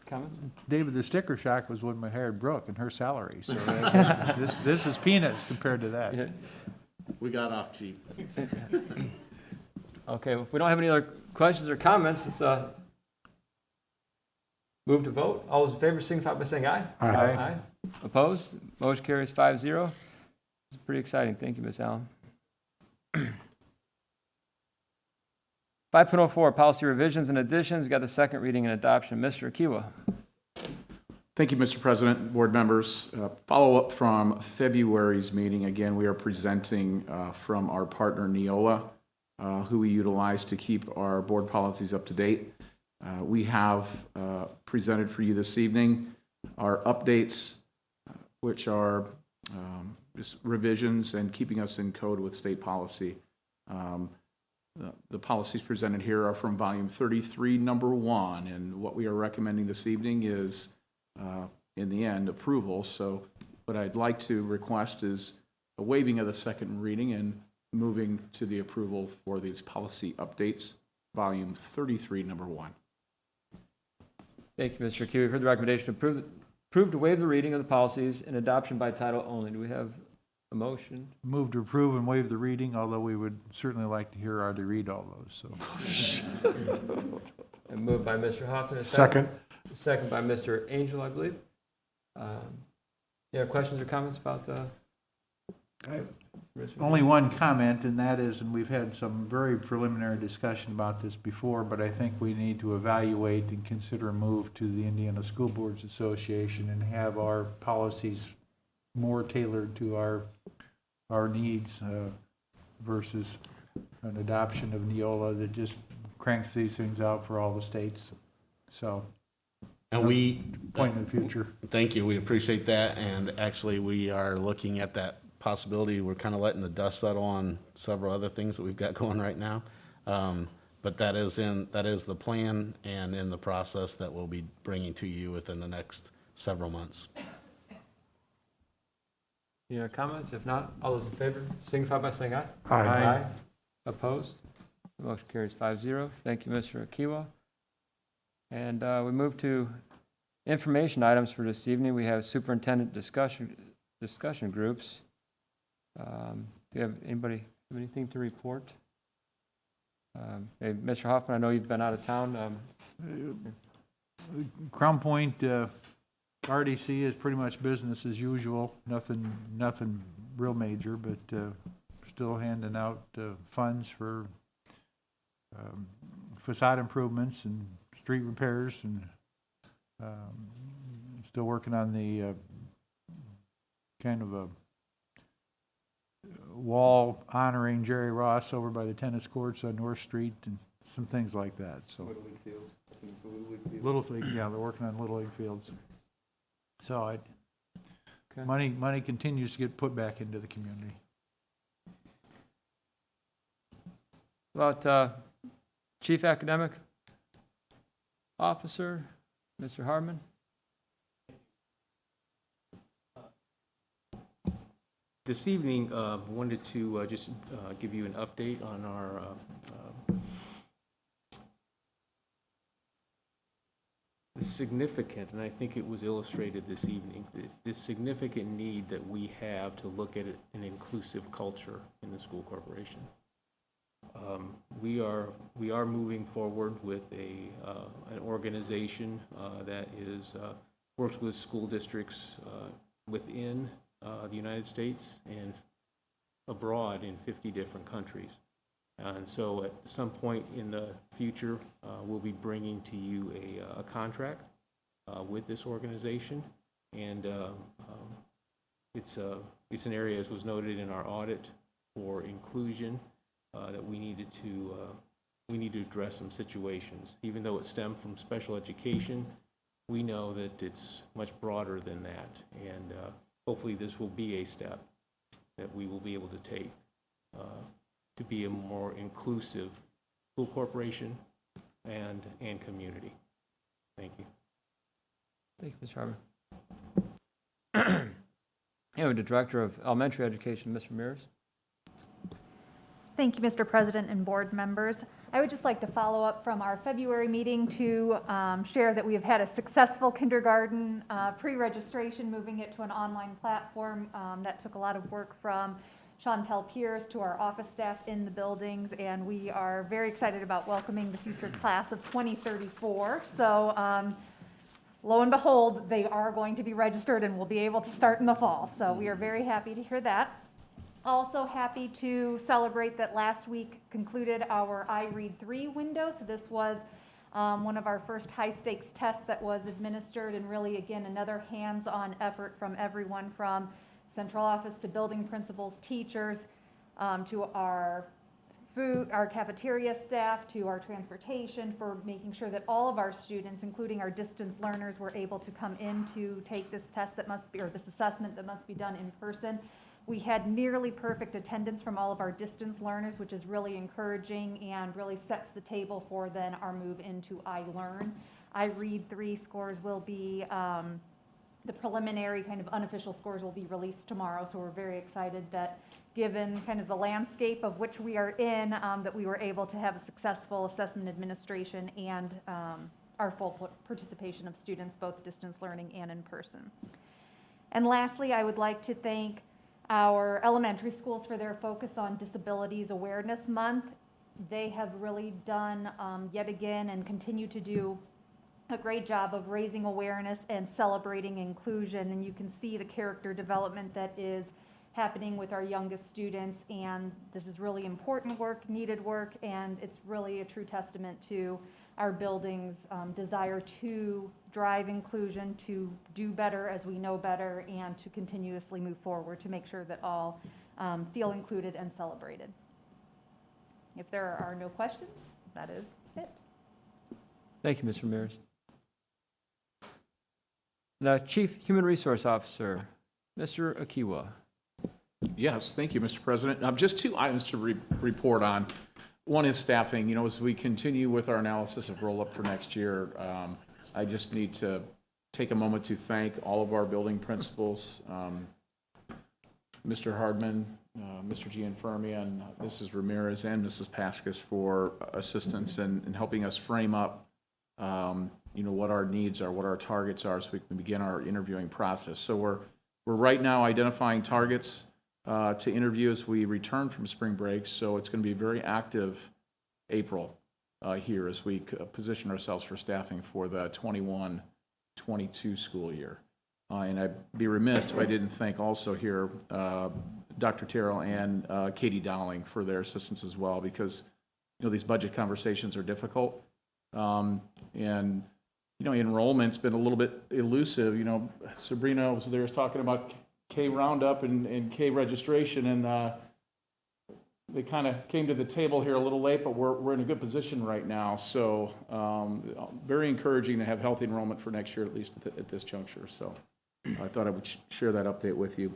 comments? David, the sticker shock was when we hired Brooke and her salary, so this is peanuts compared to that. Yeah. We got off cheap. Okay, if we don't have any other questions or comments, let's move to vote. All those in favor signify by saying aye. Aye. Opposed? Motion carries 5-0. It's pretty exciting. Thank you, Ms. Allen. 5.04, policy revisions and additions. We got the second reading and adoption. Mr. Akiwa. Thank you, Mr. President, board members. Follow-up from February's meeting. Again, we are presenting from our partner Neola, who we utilize to keep our board policies up to date. We have presented for you this evening our updates, which are just revisions and keeping us in code with state policy. The policies presented here are from volume 33, number 1, and what we are recommending this evening is, in the end, approval. So what I'd like to request is a waiving of the second reading and moving to the approval for these policy updates, volume 33, number 1. Thank you, Mr. Akiwa. We've heard the recommendation to approve to waive the reading of the policies and adoption by title only. Do we have a motion? Move to approve and waive the reading, although we would certainly like to hear Artie read all those, so. And moved by Mr. Hoffman. Second. Second by Mr. Angel, I believe. Any other questions or comments about Only one comment, and that is, and we've had some very preliminary discussion about this before, but I think we need to evaluate and consider a move to the Indiana School Boards Association and have our policies more tailored to our needs versus an adoption of Neola that just cranks these things out for all the states. So, And we point in the future. Thank you. We appreciate that. And actually, we are looking at that possibility. We're kind of letting the dust settle on several other things that we've got going right now. But that is the plan and in the process that we'll be bringing to you within the next several months. Any other comments? If not, all those in favor signify by saying aye. Aye. Opposed? Motion carries 5-0. Thank you, Mr. Akiwa. And we move to information items for this evening. We have superintendent discussion groups. Do you have anybody have anything to report? Hey, Mr. Hoffman, I know you've been out of town. Crown Point RDC is pretty much business as usual. Nothing real major, but still handing out funds for facade improvements and street repairs, and still working on the kind of a wall honoring Jerry Ross over by the tennis courts on North Street and some things like that. So Little League fields. I think it's the Little League field. Little League, yeah, they're working on Little League fields. So Okay. money continues to get put back into the community. About Chief Academic Officer, Mr. Harmon. This evening, wanted to just give you an update on our the significant, and I think it was illustrated this evening, the significant need that we have to look at an inclusive culture in the school corporation. We are moving forward with an organization that works with school districts within the United States and abroad in 50 different countries. And so at some point in the future, we'll be bringing to you a contract with this organization. And it's an area, as was noted in our audit, for inclusion that we need to address some situations. Even though it stemmed from special education, we know that it's much broader than that. And hopefully this will be a step that we will be able to take to be a more inclusive school corporation and community. Thank you. Thank you, Mr. Harmon. And with the Director of Elementary Education, Ms. Ramirez. Thank you, Mr. President and board members. I would just like to follow up from our February meeting to share that we have had a successful kindergarten pre-registration, moving it to an online platform. That took a lot of work from Chantel Pierce to our office staff in the buildings, and we are very excited about welcoming the future class of 2034. So lo and behold, they are going to be registered and will be able to start in the fall. So we are very happy to hear that. Also happy to celebrate that last week concluded our I Read 3 window. So this was one of our first high stakes tests that was administered, and really, again, another hands-on effort from everyone from central office to building principals, teachers, to our food, our cafeteria staff, to our transportation, for making sure that all of our students, including our distance learners, were able to come in to take this test that must be, or this assessment that must be done in person. We had nearly perfect attendance from all of our distance learners, which is really encouraging and really sets the table for then our move into I Learn. I Read 3 scores will be, the preliminary kind of unofficial scores will be released tomorrow, so we're very excited that given kind of the landscape of which we are in, that we were able to have a successful assessment administration and our full participation of students, both distance learning and in person. And lastly, I would like to thank our elementary schools for their focus on Disabilities Awareness Month. They have really done yet again and continue to do a great job of raising awareness and celebrating inclusion, and you can see the character development that is happening with our youngest students, and this is really important work, needed work, and it's really a true testament to our building's desire to drive inclusion, to do better as we know better, and to continuously move forward to make sure that all feel included and celebrated. If there are no questions, that is it. Thank you, Ms. Ramirez. The Chief Human Resource Officer, Mr. Akiwa. Yes, thank you, Mr. President. Just two items to report on. One is staffing. You know, as we continue with our analysis of roll-up for next year, I just need to take a moment to thank all of our building principals, Mr. Hardman, Mr. Gianfermi, and Mrs. Ramirez, and Mrs. Pascas for assistance in helping us frame up, you know, what our needs are, what our targets are, so we can begin our interviewing process. So we're right now identifying targets to interview as we return from spring break. So it's going to be a very active April here as we position ourselves for staffing for the 21-22 school year. And I'd be remiss if I didn't thank also here Dr. Terrell and Katie Dowling for their assistance as well, because, you know, these budget conversations are difficult. And, you know, enrollment's been a little bit elusive. You know, Sabrina was there talking about K roundup and K registration, and they kind of came to the table here a little late, but we're in a good position right now. So very encouraging to have healthy enrollment for next year, at least at this juncture. So I thought I would share that update with you.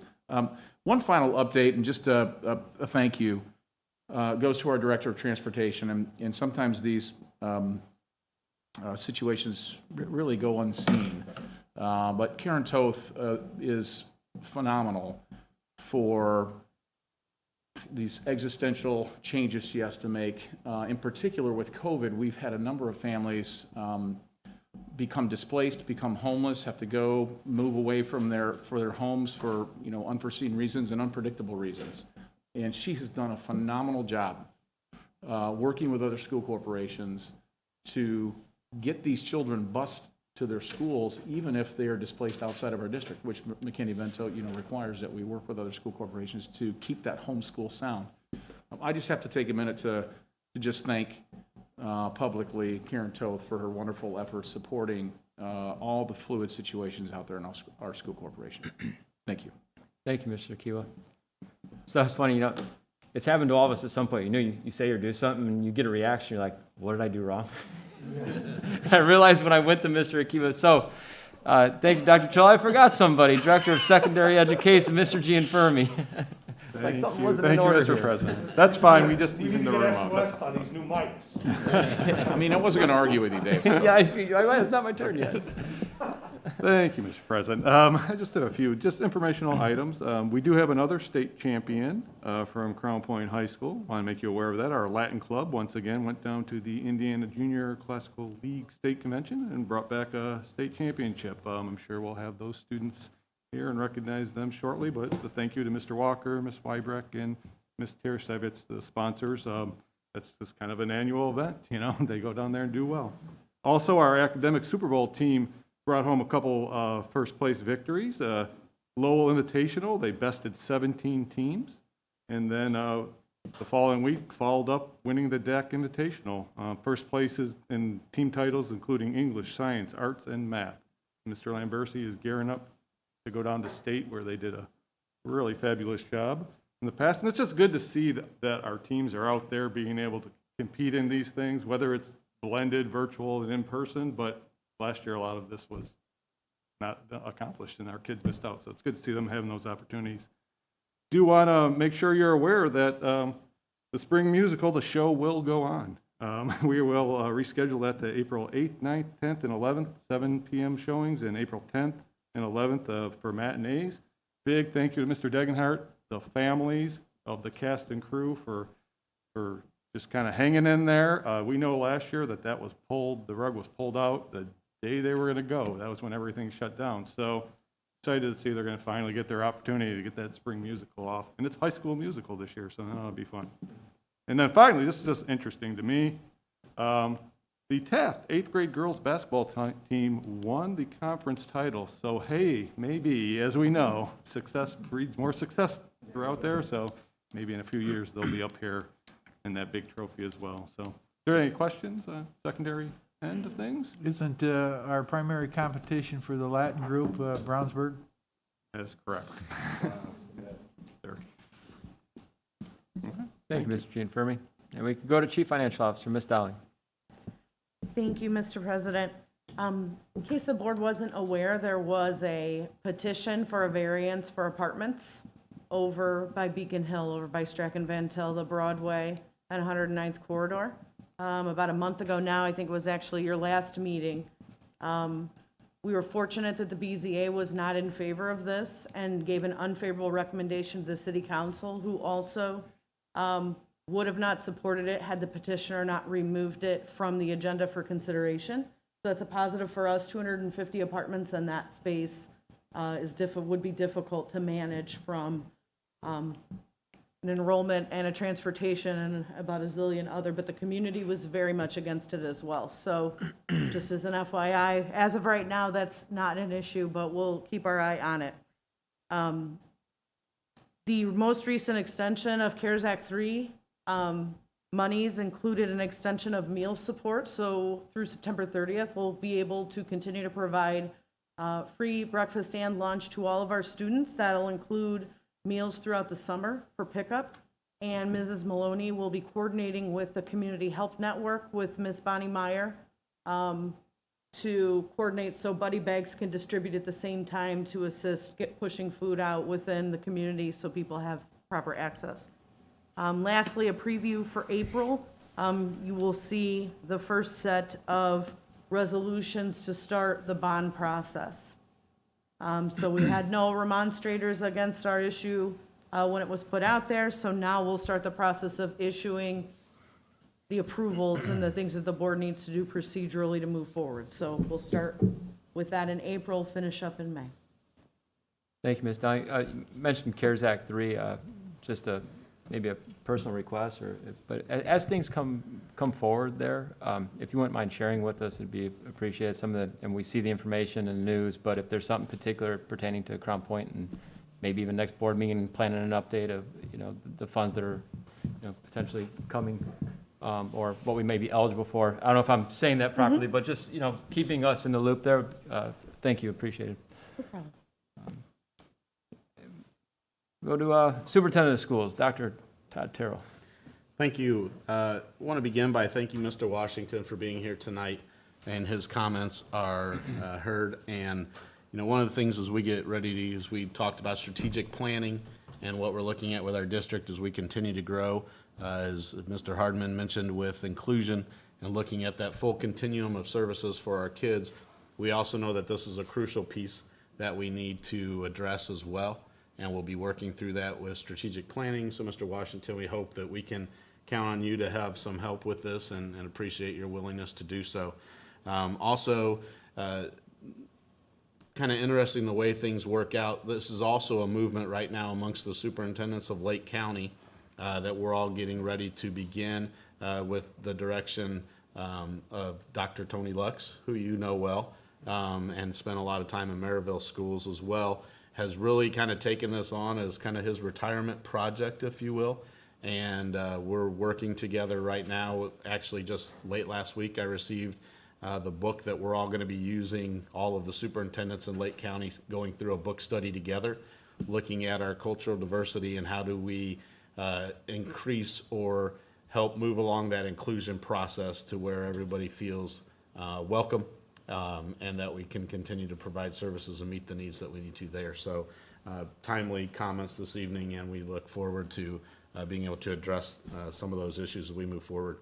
One final update, and just a thank you, goes to our Director of Transportation. And sometimes these situations really go unseen. But Karen Toth is phenomenal for these existential changes she has to make. In particular with COVID, we've had a number of families become displaced, become homeless, have to go move away from their homes for, you know, unforeseen reasons and unpredictable reasons. And she has done a phenomenal job working with other school corporations to get these children bused to their schools, even if they are displaced outside of our district, which McKinney-Vento, you know, requires that we work with other school corporations to keep that homeschool sound. I just have to take a minute to just thank publicly Karen Toth for her wonderful efforts supporting all the fluid situations out there in our school corporation. Thank you. Thank you, Mr. Akiwa. So that's funny, you know, it's happened to all of us at some point. You know, you say or do something and you get a reaction, you're like, what did I do wrong? I realized when I went to Mr. Akiwa. So thank you, Dr. Terrell. I forgot somebody, Director of Secondary Education, Mr. Gianfermi. It's like something wasn't in order. Thank you, Mr. President. That's fine. We just evened the room Get up. SOS on these new mics. I mean, I wasn't going to argue with you, Dave. Yeah, it's not my turn yet. Thank you, Mr. President. I just have a few, just informational items. We do have another state champion from Crown Point High School. Want to make you aware of that. Our Latin club, once again, went down to the Indiana Junior Classical League State Convention and brought back a state championship. I'm sure we'll have those students here and recognize them shortly, but a thank you to Mr. Walker, Ms. Wybreck, and Ms. Teresevitz, the sponsors. That's just kind of an annual event, you know, they go down there and do well. Also, our academic Super Bowl team brought home a couple first place victories. Lowell Invitational, they bested 17 teams. And then the following week followed up winning the DAC Invitational. First places in team titles, including English, Science, Arts, and Math. Mr. Lambercy is gearing up to go down to state where they did a really fabulous job in the past. And it's just good to see that our teams are out there being able to compete in these things, whether it's blended, virtual, and in person. But last year, a lot of this was not accomplished, and our kids missed out. So it's good to see them having those opportunities. Do want to make sure you're aware that the spring musical, the show will go on. We will reschedule that to April 8th, 9th, 10th, and 11th, 7 p.m. showings, and April 10th and 11th for matinees. Big thank you to Mr. Degenhart, the families of the cast and crew for just kind of hanging in there. We know last year that was pulled, the rug was pulled out the day they were going to go. That was when everything shut down. So excited to see they're going to finally get their opportunity to get that spring musical off. And it's high school musical this year, so that'll be fun. And then finally, this is just interesting to me. The Taft 8th grade girls basketball team won the conference title. So hey, maybe, as we know, success breeds more success throughout there. So maybe in a few years they'll be up here in that big trophy as well. So, are there any questions on secondary end of things? Isn't our primary competition for the Latin group Brownsburg? That's correct. There. Thank you, Mr. Gianfermi. And we can go to Chief Financial Officer, Ms. Dowling. Thank you, Mr. President. In case the board wasn't aware, there was a petition for a variance for apartments over by Beacon Hill, over by Strachan Van Til, the Broadway and 109th corridor. About a month ago now, I think it was actually your last meeting. We were fortunate that the BZA was not in favor of this and gave an unfavorable recommendation to the city council, who also would have not supported it had the petitioner not removed it from the agenda for consideration. So that's a positive for us. 250 apartments in that space would be difficult to manage from an enrollment and a transportation and about a zillion other, but the community was very much against it as well. So just as an FYI, as of right now, that's not an issue, but we'll keep our eye on it. The most recent extension of CARES Act 3 monies included an extension of meal support. So through September 30th, we'll be able to continue to provide free breakfast and lunch to all of our students. That'll include meals throughout the summer for pickup. And Mrs. Maloney will be coordinating with the Community Health Network with Ms. Bonnie Meyer to coordinate so buddy bags can distribute at the same time to assist pushing food out within the community so people have proper access. Lastly, a preview for April. You will see the first set of resolutions to start the bond process. So we had no remonstrators against our issue when it was put out there, so now we'll start the process of issuing the approvals and the things that the board needs to do procedurally to move forward. So we'll start with that in April, finish up in May. Thank you, Ms. Dowling. You mentioned CARES Act 3, just maybe a personal request, but as things come forward there, if you wouldn't mind sharing with us, it'd be appreciated. And we see the information in the news, but if there's something particular pertaining to Crown Point and maybe even next board meeting, planning an update of, the funds that are, potentially coming, or what we may be eligible for. I don't know if I'm saying that properly, but just, keeping us in the loop there. Thank you, appreciate it. No problem. Go to Superintendent of Schools, Dr. Todd Terrell. Thank you. I want to begin by thanking Mr. Washington for being here tonight, and his comments are heard. And one of the things as we get ready to use, we talked about strategic planning and what we're looking at with our district as we continue to grow, as Mr. Hardman mentioned, with inclusion and looking at that full continuum of services for our kids. we also know that this is a crucial piece that we need to address as well, and we'll be working through that with strategic planning. So, Mr. Washington, we hope that we can count on you to have some help with this, and appreciate your willingness to do so. Also, kind of interesting the way things work out. This is also a movement right now amongst the superintendents of Lake County that we're all getting ready to begin with the direction of Dr. Tony Lux, who you know well, and spent a lot of time in Maryville schools as well, has really kind of taken this on as kind of his retirement project, if you will. And we're working together right now. Actually, just late last week, I received the book that we're all going to be using, all of the superintendents in Lake County going through a book study together, looking at our cultural diversity and how do we increase or help move along that inclusion process to where everybody feels welcome, and that we can continue to provide services and meet the needs that we need to there. So timely comments this evening, and we look forward to being able to address some of those issues as we move forward.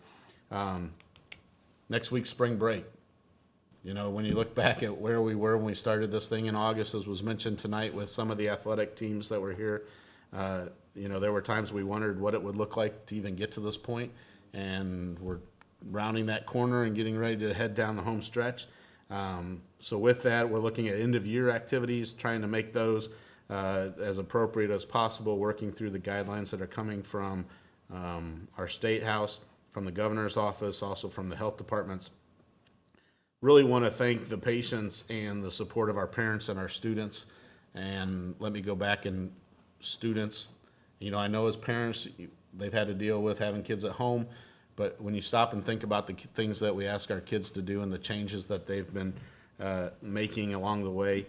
Next week's spring break. You know, when you look back at where we were when we started this thing in August, as was mentioned tonight with some of the athletic teams that were here, you know, there were times we wondered what it would look like to even get to this point, and we're rounding that corner and getting ready to head down the home stretch. So with that, we're looking at end-of-year activities, trying to make those as appropriate as possible, working through the guidelines that are coming from our State House, from the governor's office, also from the health departments. Really want to thank the patience and the support of our parents and our students. And let me go back, and students, you know, I know as parents, they've had to deal with having kids at home, but when you stop and think about the things that we ask our kids to do and the changes that they've been making along the way,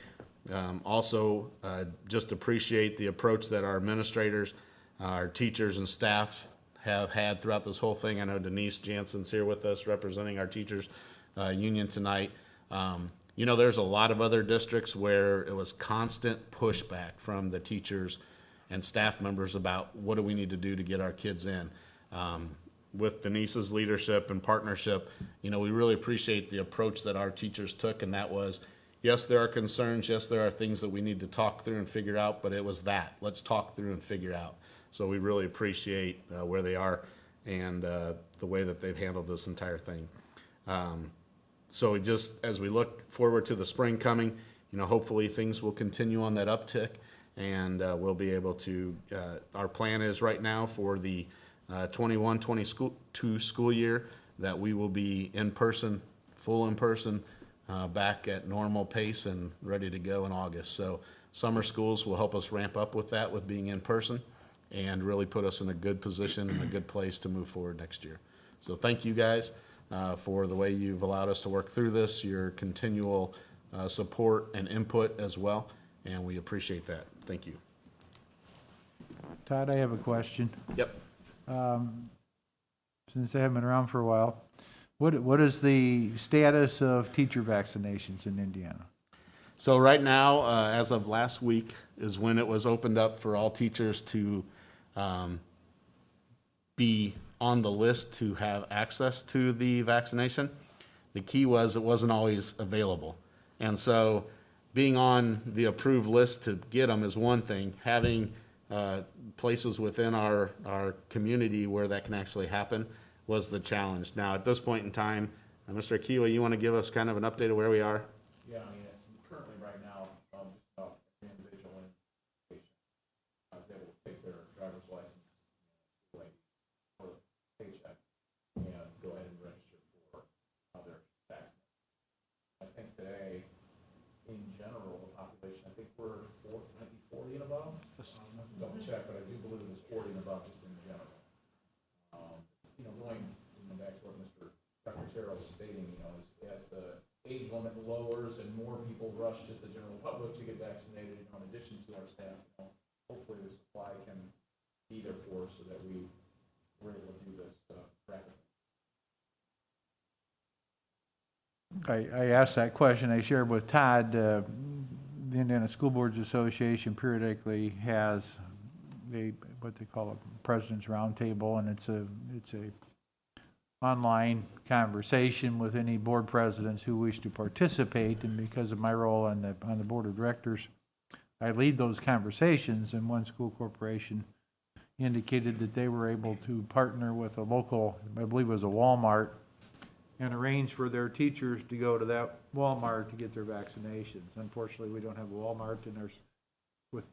also just appreciate the approach that our administrators, our teachers and staff have had throughout this whole thing. I know Denise Jansen's here with us representing our teachers union tonight. You know, there's a lot of other districts where it was constant pushback from the teachers and staff members about what do we need to do to get our kids in. With Denise's leadership and partnership, you know, we really appreciate the approach that our teachers took, and that was, yes, there are concerns, yes, there are things that we need to talk through and figure out, but it was that. Let's talk through and figure out. So we really appreciate where they are and the way that they've handled this entire thing. So just as we look forward to the spring coming, you know, hopefully things will continue on that uptick, and we'll be able to, our plan is right now for the 21-22 school year that we will be in person, full in person, back at normal pace and ready to go in August. So summer schools will help us ramp up with that, with being in person, and really put us in a good position and a good place to move forward next year. So thank you guys for the way you've allowed us to work through this, your continual support and input as well, and we appreciate that. Thank you. Todd, I have a question. Yep. Since I haven't been around for a while, what is the status of teacher vaccinations in Indiana? So right now, as of last week, is when it was opened up for all teachers to be on the list to have access to the vaccination. The key was it wasn't always available. And so being on the approved list to get them is one thing. Having places within our community where that can actually happen was the challenge. Now, at this point in time, Mr. Akiwa, you want to give us kind of an update of where we are? Yeah, I mean, currently right now, just about every individual in the patient is able to take their driver's license, like, for paycheck, and go ahead and register for their vaccine. I think today, in general, the population, I think we're 40 and above. Double check, but I do believe it's 40 and above just in general. You know, going back to what Dr. Terrell was stating, you know, as the age limit lowers and more people rush just the general public to get vaccinated, in addition to our staff, you know, hopefully the supply can be there for us so that we're able to do this rapidly. I asked that question. I shared with Todd, the Indiana School Boards Association periodically has what they call a President's Roundtable, and it's a online conversation with any board presidents who wish to participate, and because of my role on the board of directors, I lead those conversations, and one school corporation indicated that they were able to partner with a local, I believe it was a Walmart, and arrange for their teachers to go to that Walmart to get their vaccinations. Unfortunately, we don't have a Walmart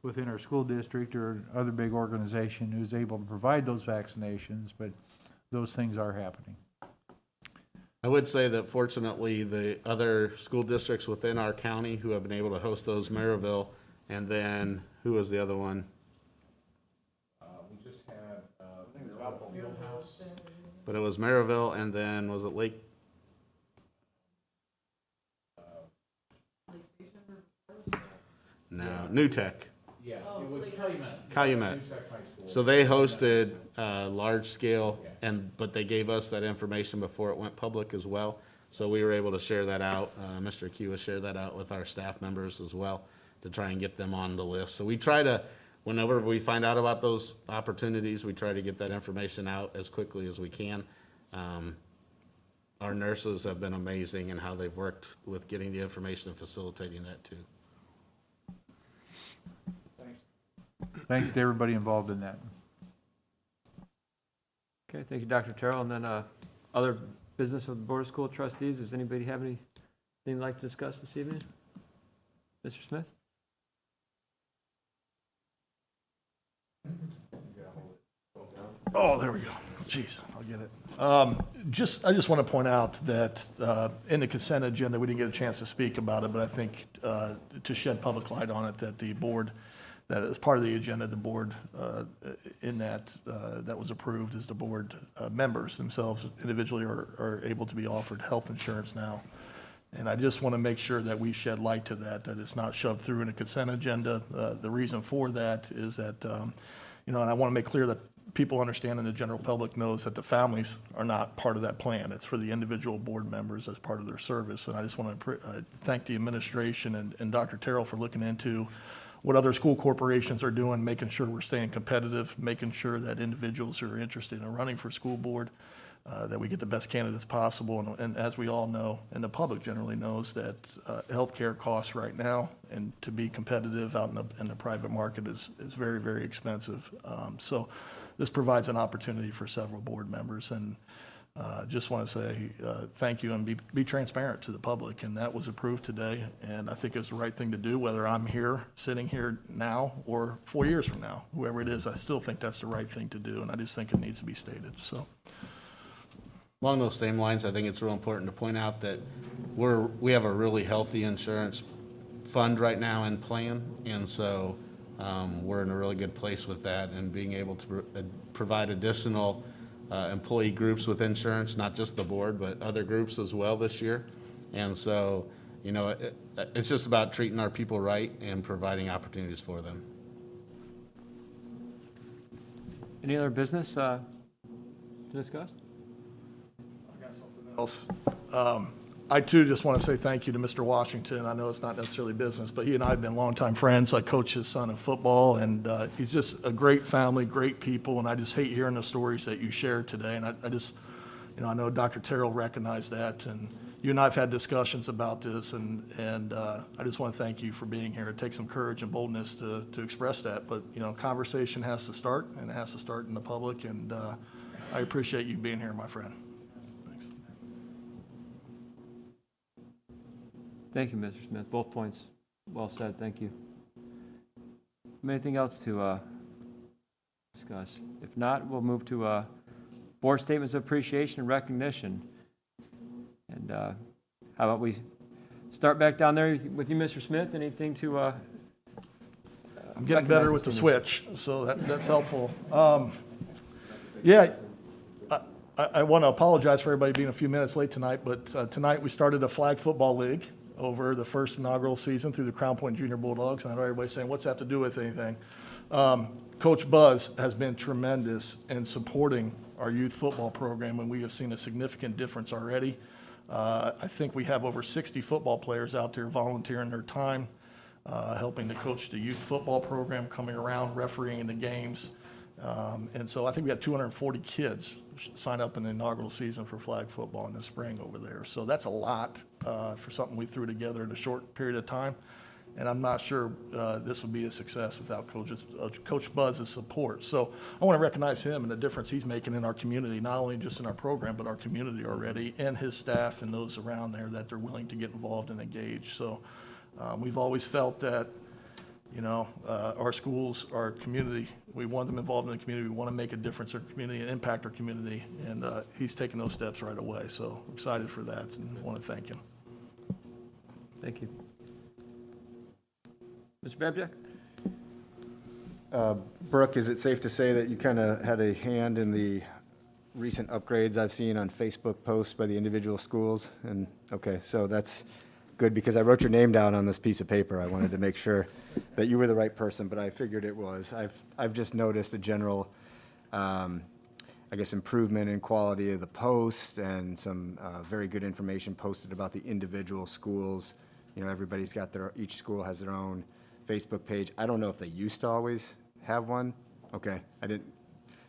within our school district or other big organization who's able to provide those vaccinations, but those things are happening. I would say that fortunately, the other school districts within our county who have been able to host those, Maryville, and then, who was the other one? We just had, I think it was Fieldhouse. But it was Maryville, and then, was it Lake? No, New Tech. Yeah, it was Calumet. Calumet. New Tech High School. So they hosted large scale, but they gave us that information before it went public as well. So we were able to share that out. Mr. Kiwa shared that out with our staff members as well to try and get them on the list. So we try to, whenever we find out about those opportunities, we try to get that information out as quickly as we can. Our nurses have been amazing in how they've worked with getting the information and facilitating that too. Thanks to everybody involved in that. Okay, thank you, Dr. Terrell. And then other business with the Board of School Trustees. Does anybody have anything they'd like to discuss this evening? Mr. Smith? Oh, there we go. Jeez, I'll get it. I just want to point out that in the consent agenda, we didn't get a chance to speak about it, but I think to shed public light on it, that the board, that as part of the agenda, the board in that was approved is the board members themselves individually are able to be offered health insurance now. And I just want to make sure that we shed light to that it's not shoved through in a consent agenda. The reason for that is that, and I want to make clear that people understand and the general public knows that the families are not part of that plan. It's for the individual board members as part of their service. And I just want to thank the administration and Dr. Terrell for looking into what other school corporations are doing, making sure we're staying competitive, making sure that individuals who are interested in running for school board, that we get the best candidates possible. And as we all know, and the public generally knows, that healthcare costs right now, and to be competitive out in the private market is very, very expensive. So this provides an opportunity for several board members, and just want to say thank you and be transparent to the public. And that was approved today, and I think it's the right thing to do, whether I'm here, sitting here now, or 4 years from now, whoever it is. I still think that's the right thing to do, and I just think it needs to be stated. So, Along those same lines, I think it's real important to point out that we have a really healthy insurance fund right now in plan, and so we're in a really good place with that, and being able to provide additional employee groups with insurance, not just the board, but other groups as well this year. And so, it's just about treating our people right and providing opportunities for them. Any other business to discuss? else. I too just want to say thank you to Mr. Washington. I know it's not necessarily business, but he and I have been longtime friends. I coach his son in football, and he's just a great family, great people, and I just hate hearing the stories that you shared today. And I just, I know Dr. Terrell recognized that, and you and I have had discussions about this, and I just want to thank you for being here. It takes some courage and boldness to express that, but, conversation has to start, and it has to start in the public, and I appreciate you being here, my friend. Thank you, Mr. Smith. Both points well said. Thank you. Anything else to discuss? If not, we'll move to board statements of appreciation and recognition. And how about we start back down there with you, Mr. Smith? Anything to I'm getting better with the switch, so that's helpful. I want to apologize for everybody being a few minutes late tonight, but tonight we started a flag football league over the first inaugural season through the Crown Point Junior Bulldogs. And I know everybody's saying, what's that have to do with anything? Coach Buzz has been tremendous in supporting our youth football program, and we have seen a significant difference already. I think we have over 60 football players out there volunteering their time, helping to coach the youth football program, coming around, refereeing the games. And so I think we had 240 kids sign up in the inaugural season for flag football in the spring over there. So that's a lot for something we threw together in a short period of time. And I'm not sure this would be a success without Coach Buzz's support. So I want to recognize him and the difference he's making in our community, not only just in our program, but our community already, and his staff and those around there that they're willing to get involved and engage. So we've always felt that, you know, our schools, our community, we want them involved in the community. We want to make a difference in our community and impact our community. And he's taking those steps right away. So I'm excited for that and want to thank him. Thank you. Mr. Babjack? Brooke, is it safe to say that you kind of had a hand in the recent upgrades I've seen on Facebook posts by the individual schools? And okay, so that's good because I wrote your name down on this piece of paper. I wanted to make sure that you were the right person, but I figured it was. I've just noticed a general, I guess, improvement in quality of the posts and some very good information posted about the individual schools. You know, everybody's got each school has their own Facebook page. I don't know if they used to always have one. Okay,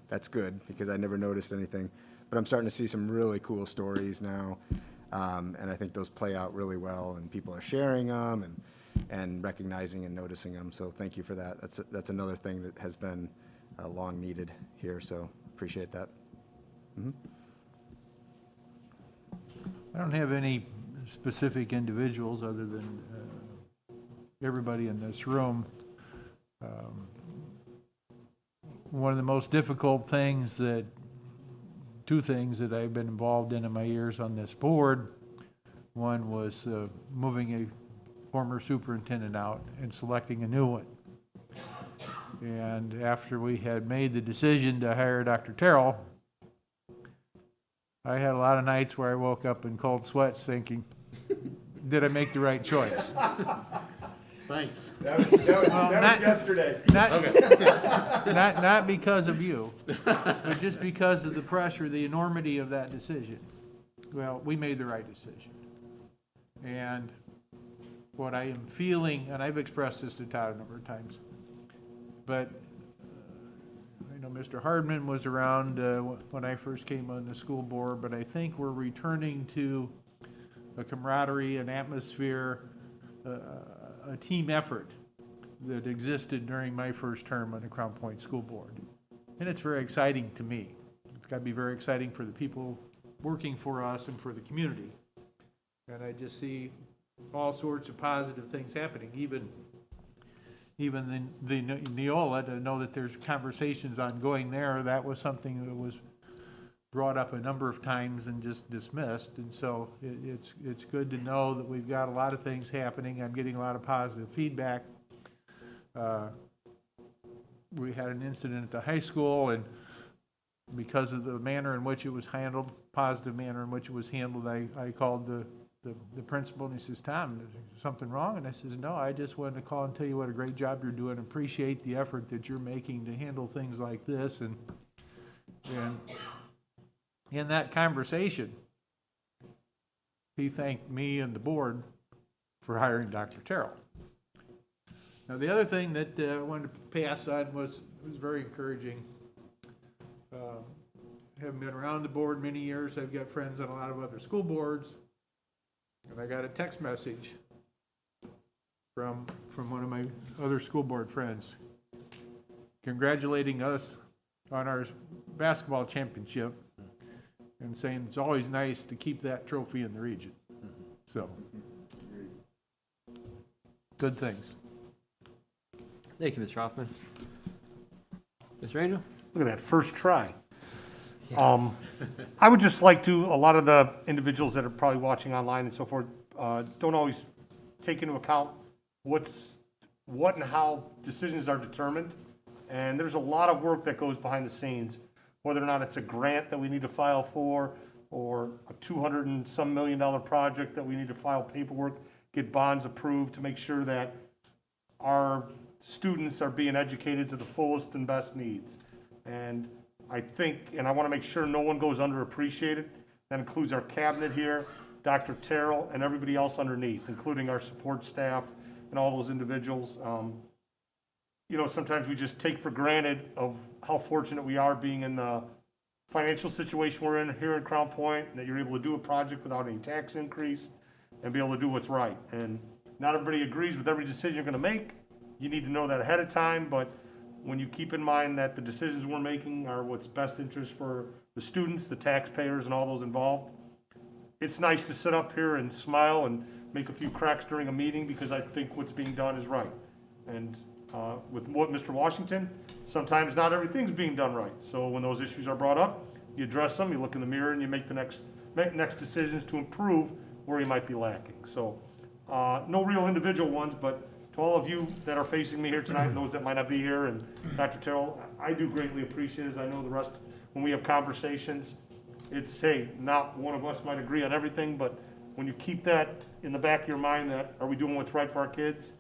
that's good because I never noticed anything. But I'm starting to see some really cool stories now. And I think those play out really well and people are sharing them and recognizing and noticing them. So thank you for that. That's another thing that has been long needed here. So appreciate that. Mm-hmm. I don't have any specific individuals other than everybody in this room. One of the most difficult things two things that I've been involved in my years on this board, one was moving a former superintendent out and selecting a new one. And after we had made the decision to hire Dr. Terrell, I had a lot of nights where I woke up in cold sweats thinking, did I make the right choice? Thanks. That was yesterday. Not because of you, but just because of the pressure, the enormity of that decision. Well, we made the right decision. And what I am feeling, and I've expressed this to Todd a number of times, but I know Mr. Hardman was around when I first came on the school board, but I think we're returning to a camaraderie, an atmosphere, a team effort that existed during my first term on the Crown Point School Board. And it's very exciting to me. It's got to be very exciting for the people working for us and for the community. And I just see all sorts of positive things happening, even the Neola, to know that there's conversations ongoing there. That was something that was brought up a number of times and just dismissed. And so it's good to know that we've got a lot of things happening. I'm getting a lot of positive feedback. We had an incident at the high school, and because of the manner in which it was handled, positive manner in which it was handled, I called the principal, and he says, Tom, is something wrong? And I says, no, I just wanted to call and tell you what a great job you're doing. Appreciate the effort that you're making to handle things like this. And in that conversation, he thanked me and the board for hiring Dr. Terrell. Now, the other thing that I wanted to pass on was very encouraging. Having been around the board many years, I've got friends on a lot of other school boards, and I got a text message from one of my other school board friends congratulating us on our basketball championship and saying it's always nice to keep that trophy in the region. So, good things. Thank you, Mr. Hoffman. Mr. Angel? Look at that, first try. I would just like to, a lot of the individuals that are probably watching online and so forth, don't always take into account what and how decisions are determined. And there's a lot of work that goes behind the scenes, whether or not it's a grant that we need to file for, or a $200 and some million project that we need to file paperwork, get bonds approved to make sure that our students are being educated to the fullest and best needs. And I think, and I want to make sure no one goes underappreciated. That includes our cabinet here, Dr. Terrell, and everybody else underneath, including our support staff and all those individuals. sometimes we just take for granted of how fortunate we are being in the financial situation we're in here in Crown Point, that you're able to do a project without any tax increase and be able to do what's right. And not everybody agrees with every decision you're gonna make. You need to know that ahead of time, but when you keep in mind that the decisions we're making are what's best interest for the students, the taxpayers, and all those involved, it's nice to sit up here and smile and make a few cracks during a meeting, because I think what's being done is right. And with what Mr. Washington, sometimes not everything's being done right. So when those issues are brought up, you address them, you look in the mirror, and you make the next decisions to improve where you might be lacking. So no real individual ones, but to all of you that are facing me here tonight, and those that might not be here, and Dr. Terrell, I do greatly appreciate it. As I know the rest, when we have conversations, it's, hey, not one of us might agree on everything, but when you keep that in the back of your mind, that are we doing what's right for our kids,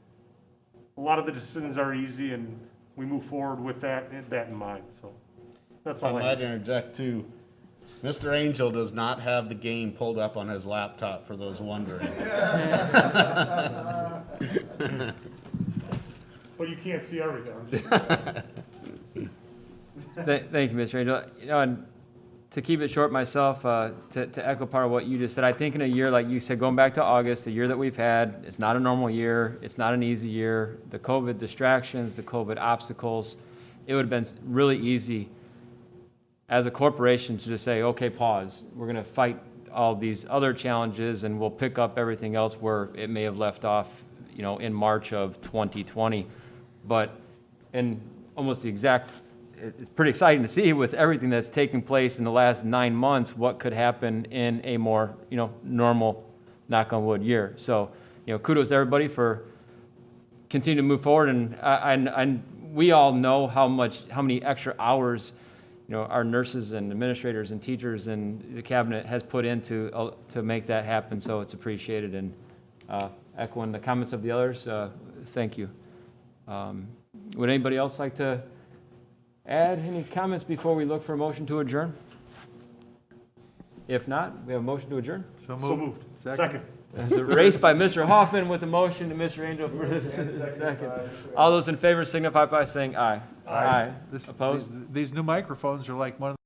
a lot of the decisions are easy, and we move forward with that in mind. So that's all I'd I like have. to interject too. Mr. Angel does not have the game pulled up on his laptop, for those wondering. Well, you can't see everything. Thank you, Mr. Angel. And to keep it short myself, to echo part of what you just said, I think in a year, like you said, going back to August, the year that we've had, it's not a normal year. It's not an easy year. The COVID distractions, the COVID obstacles, it would have been really easy as a corporation to just say, okay, pause. We're going to fight all these other challenges, and we'll pick up everything else where it may have left off, in March of 2020. But in almost the exact, it's pretty exciting to see with everything that's taken place in the last 9 months, what could happen in a more, normal, knock on wood, year. So, kudos to everybody for continuing to move forward. And we all know how many extra hours, our nurses and administrators and teachers and the cabinet has put into to make that happen. So it's appreciated. And echoing the comments of the others, thank you. Would anybody else like to add any comments before we look for a motion to adjourn? If not, we have a motion to adjourn. So moved. Second. There's a race by Mr. Hoffman with the motion, and Mr. Angel for the second. All those in favor signify by saying aye. Aye. This- Opposed? These new microphones are like one of